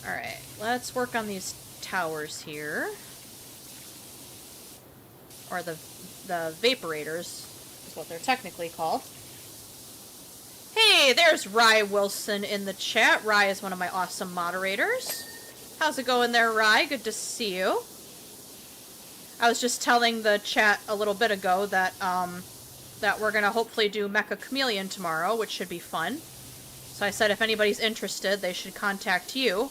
Alright, let's work on these towers here. Or the vaporators is what they're technically called. Hey, there's Rye Wilson in the chat. Rye is one of my awesome moderators. How's it going there, Rye? Good to see you. I was just telling the chat a little bit ago that that we're gonna hopefully do Mecha Chameleon tomorrow, which should be fun. So I said if anybody's interested, they should contact you.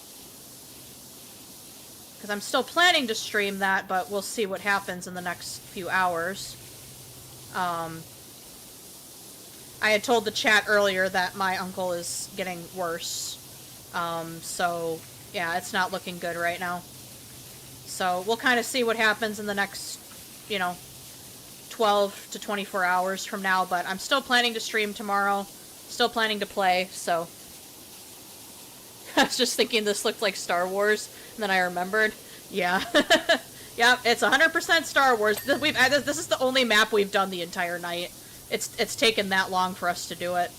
Because I'm still planning to stream that, but we'll see what happens in the next few hours. I had told the chat earlier that my uncle is getting worse. So, yeah, it's not looking good right now. So, we'll kind of see what happens in the next, 12 to 24 hours from now, but I'm still planning to stream tomorrow. Still planning to play, so... I was just thinking this looked like Star Wars, and then I remembered. Yeah. Yeah, it's 100% Star Wars. This is the only map we've done the entire night. It's taken that long for us to do it.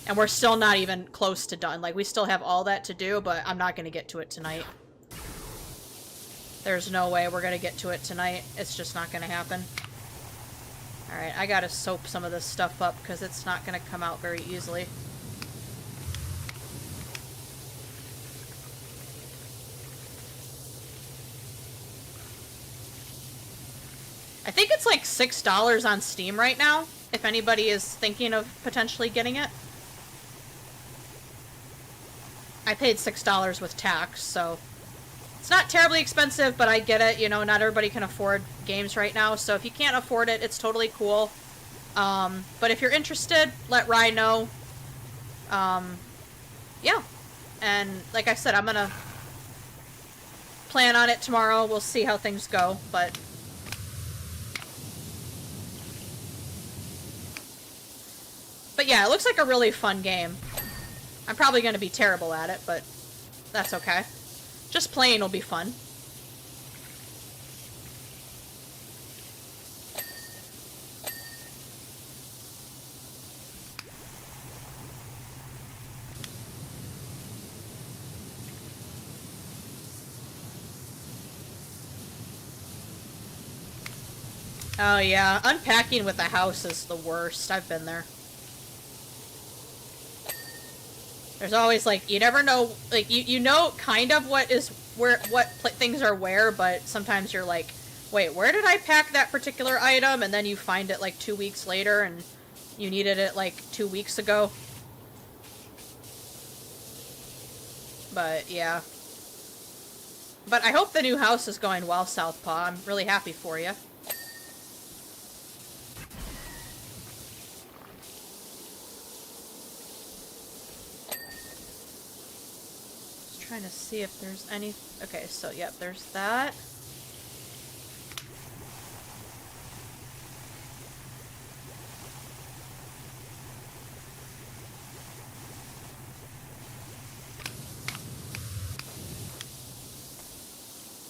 And we're still not even close to done. Like, we still have all that to do, but I'm not going to get to it tonight. There's no way we're going to get to it tonight. It's just not going to happen. Alright, I gotta soap some of this stuff up, because it's not going to come out very easily. I think it's like $6 on Steam right now, if anybody is thinking of potentially getting it. I paid $6 with tax, so... It's not terribly expensive, but I get it, not everybody can afford games right now, so if you can't afford it, it's totally cool. But if you're interested, let Rye know. Yeah. And, like I said, I'm gonna plan on it tomorrow. We'll see how things go, but... But yeah, it looks like a really fun game. I'm probably gonna be terrible at it, but that's okay. Just plain will be fun. Oh yeah, unpacking with the house is the worst. I've been there. There's always like, you never know, like you know kind of what is where, things are where, but sometimes you're like, wait, where did I pack that particular item? And then you find it like 2 weeks later and you needed it like 2 weeks ago. But yeah. But I hope the new house is going well, Southpaw. I'm really happy for you. Trying to see if there's any... Okay, so yep, there's that.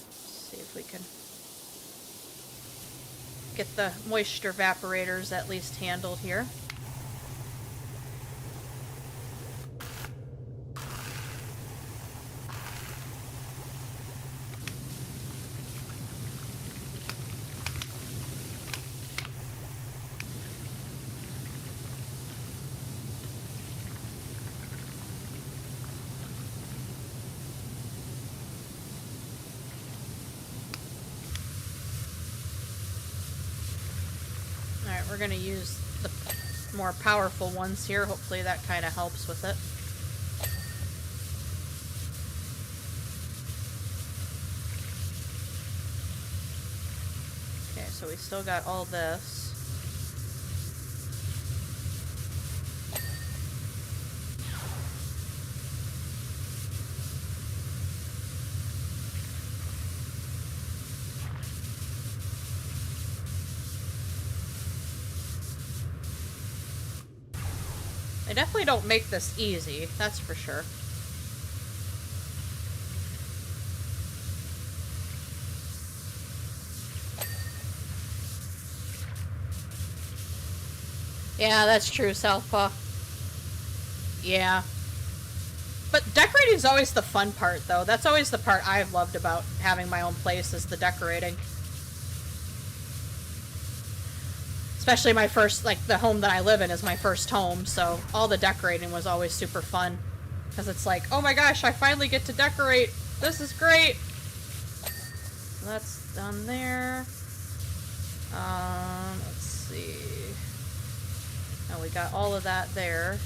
Let's see if we can get the moisture evaporators at least handled here. Alright, we're gonna use the more powerful ones here. Hopefully that kind of helps with it. Okay, so we still got all this. They definitely don't make this easy, that's for sure. Yeah, that's true, Southpaw. Yeah. But decorating is always the fun part, though. That's always the part I've loved about having my own place, is the decorating. Especially my first, like, the home that I live in is my first home, so all the decorating was always super fun. Because it's like, oh my gosh, I finally get to decorate! This is great! So that's done there. Let's see. Oh, we got all of that there.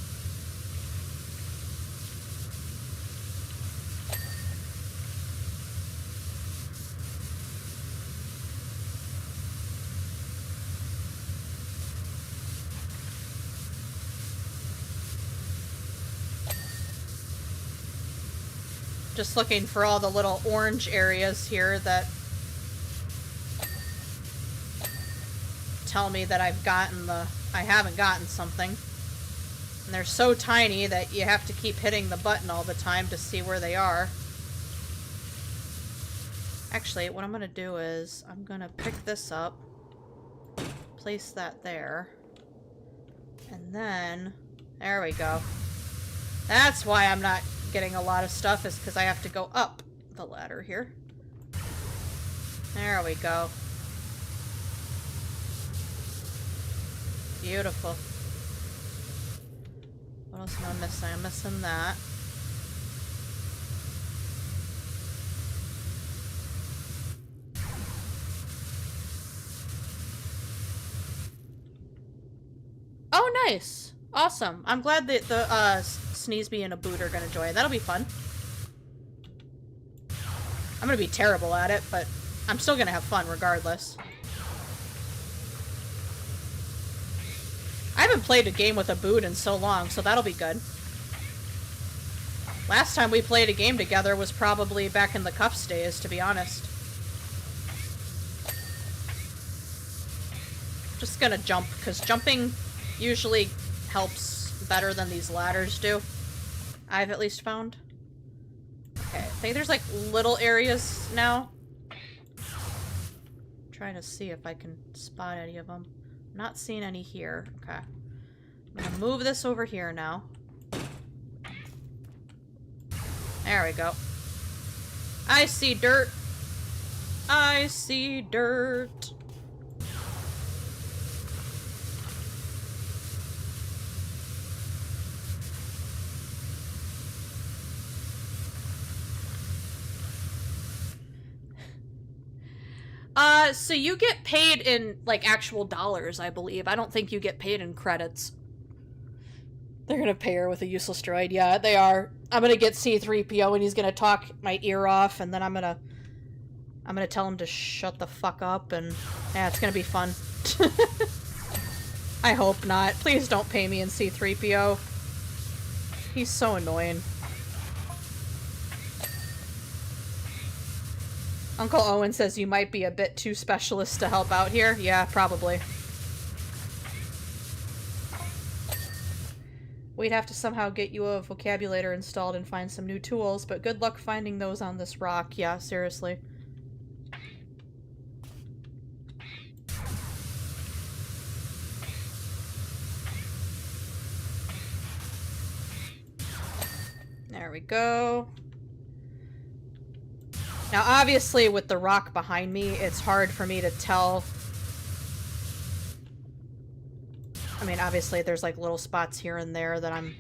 Just looking for all the little orange areas here that tell me that I haven't gotten something. And they're so tiny that you have to keep hitting the button all the time to see where they are. Actually, what I'm gonna do is I'm gonna pick this up, place that there, and then there we go. That's why I'm not getting a lot of stuff, is because I have to go up the ladder here. There we go. Beautiful. What else am I missing? I'm missing that. Oh, nice. Awesome. I'm glad that the Sneezebee and a Boot are gonna join. That'll be fun. I'm gonna be terrible at it, but I'm still gonna have fun regardless. I haven't played a game with a Boot in so long, so that'll be good. Last time we played a game together was probably back in the Cuffs days, to be honest. Just gonna jump, because jumping usually helps better than these ladders do. I've at least found. Okay, think there's like little areas now. I'm trying to see if I can spot any of them. I'm not seeing any here. Okay. I'm gonna move this over here now. There we go. I see dirt. I see dirt. So you get paid in, like, actual dollars, I believe. I don't think you get paid in credits. They're gonna pay her with a useless droid. Yeah, they are. I'm gonna get C-3PO and he's gonna talk my ear off, and then I'm gonna tell him to shut the fuck up, and yeah, it's gonna be fun. I hope not. Please don't pay me in C-3PO. He's so annoying. Uncle Owen says you might be a bit too specialist to help out here. Yeah, probably. We'd have to somehow get you a vocabulator installed and find some new tools, but good luck finding those on this rock. Yeah, seriously. There we go. Now, obviously, with the rock behind me, it's hard for me to tell. I mean, obviously, there's like little spots here and there that I'm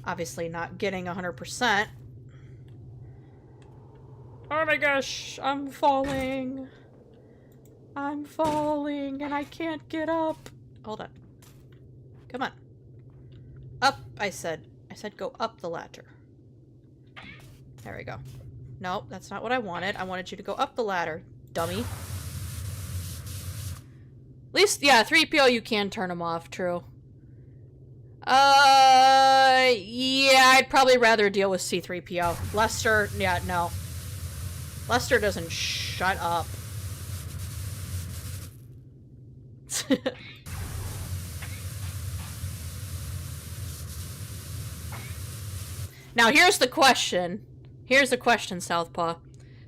obviously not getting 100%. Oh my gosh, I'm falling. I'm falling and I can't get up. Hold on. Come on. Up, I said. I said go up the ladder. There we go. Nope, that's not what I wanted. I wanted you to go up the ladder, dummy. At least, yeah, 3PO, you can turn them off, true. Yeah, I'd probably rather deal with C-3PO. Lester, yeah, no. Lester doesn't shut up. Now, here's the question. Here's the question, Southpaw.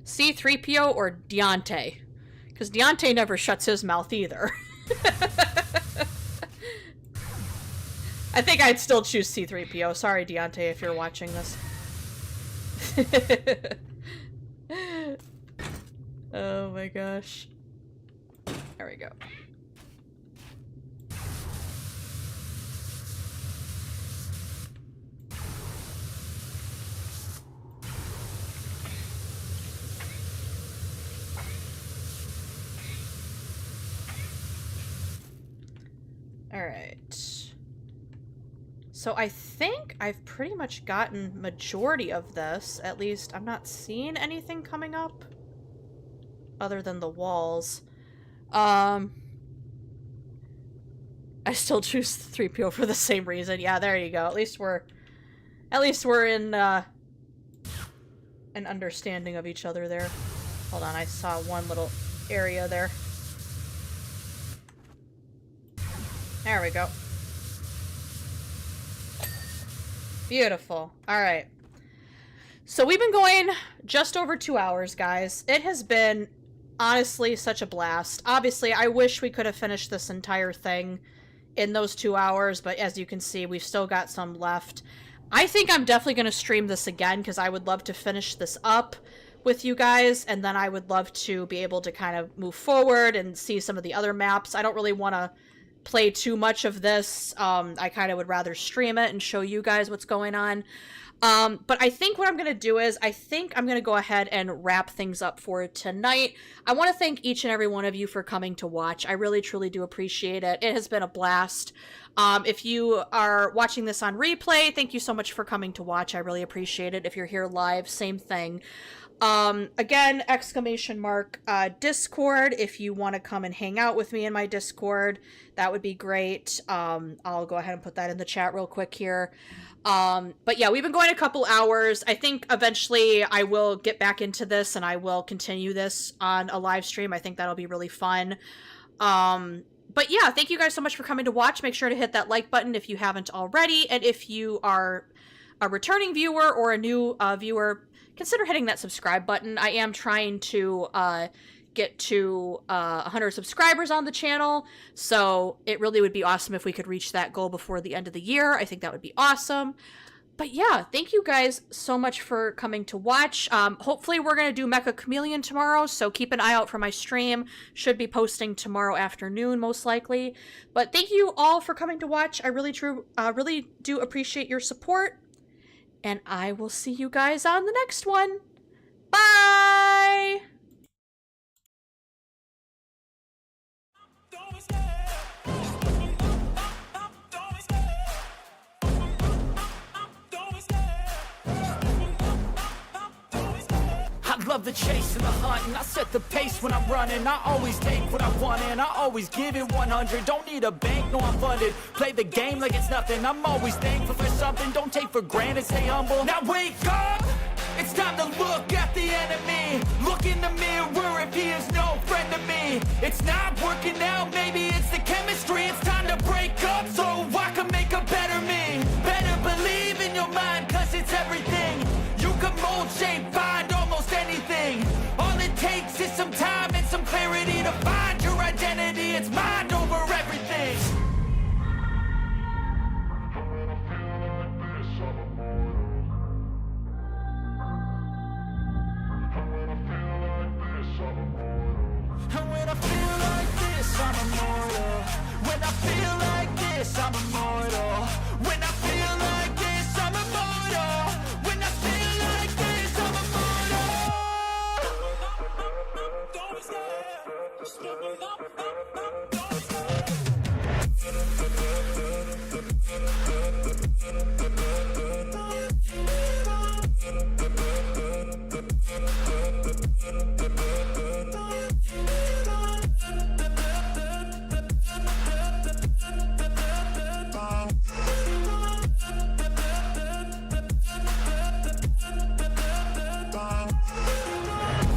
C-3PO or Deontay? Because Deontay never shuts his mouth either. I think I'd still choose C-3PO. Sorry, Deontay, if you're watching this. Oh my gosh. There we go. Alright. So I think I've pretty much gotten majority of this. At least I'm not seeing anything coming up other than the walls. I still choose 3PO for the same reason. Yeah, there you go. At least we're in an understanding of each other there. Hold on, I saw one little area there. There we go. Beautiful. Alright. So we've been going just over 2 hours, guys. It has been, honestly, such a blast. Obviously, I wish we could have finished this entire thing in those 2 hours, but as you can see, we've still got some left. I think I'm definitely going to stream this again, because I would love to finish this up with you guys, and then I would love to be able to kind of move forward and see some of the other maps. I don't really want to play too much of this. I kind of would rather stream it and show you guys what's going on. But I think what I'm going to do is, I think I'm going to go ahead and wrap things up for tonight. I want to thank each and every one of you for coming to watch. I really, truly do appreciate it. It has been a blast. If you are watching this on replay, thank you so much for coming to watch. I really appreciate it. If you're here live, same thing. Again, Discord, if you want to come and hang out with me in my Discord, that would be great. I'll go ahead and put that in the chat real quick here. But yeah, we've been going a couple hours. I think eventually I will get back into this and I will continue this on a live stream. I think that'll be really fun. But yeah, thank you guys so much for coming to watch. Make sure to hit that like button if you haven't already. And if you are a returning viewer or a new viewer, consider hitting that subscribe button. I am trying to get to 100 subscribers on the channel, so it really would be awesome if we could reach that goal before the end of the year. I think that would be awesome. But yeah, thank you guys so much for coming to watch. Hopefully we're going to do Mecha Chameleon tomorrow, so keep an eye out for my stream. Should be posting tomorrow afternoon, most likely. But thank you all for coming to watch. I really do appreciate your support. And I will see you guys on the next one. Bye! I love the chase and the hunt, and I set the pace when I'm running. I always take what I want and I always give it 100. Don't need a bank, no I'm funded. Play the game like it's nothing. I'm always thankful for something. Don't take for granted, stay humble. Now wake up! It's time to look at the enemy. Look in the mirror if he is no friend to me. It's not working out, maybe it's the chemistry. It's time to break up so I can make a better me. Better believe in your mind, cause it's everything. You can mold, shape, find almost anything. All it takes is some time and some clarity to find your identity. It's mind over everything. And when I feel like this, I'm immortal. When I feel like this, I'm immortal. When I feel like this, I'm immortal. When I feel like this, I'm immortal. Don't be scared. Just give it up, don't be scared.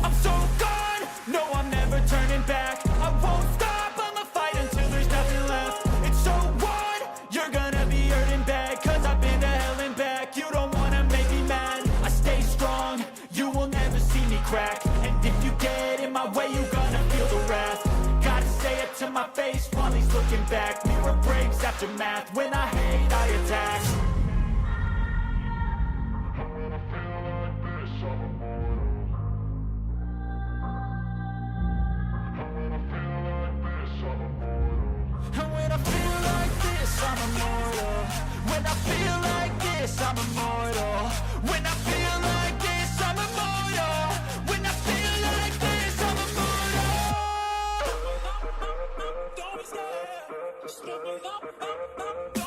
I'm so gone, no I'm never turning back. I won't stop, I'ma fight until there's nothing left. It's so on, you're gonna be hurting bad. Cause I've been to hell and back, you don't wanna make me mad. I stay strong, you will never see me crack. And if you get in my way, you're gonna feel the wrath. Gotta say it to my face while he's looking back. Mirror breaks after math, when I hate I attack. And when I feel like this, I'm immortal. When I feel like this, I'm immortal. When I feel like this, I'm immortal. When I feel like this, I'm immortal. Don't be scared. Just give it up.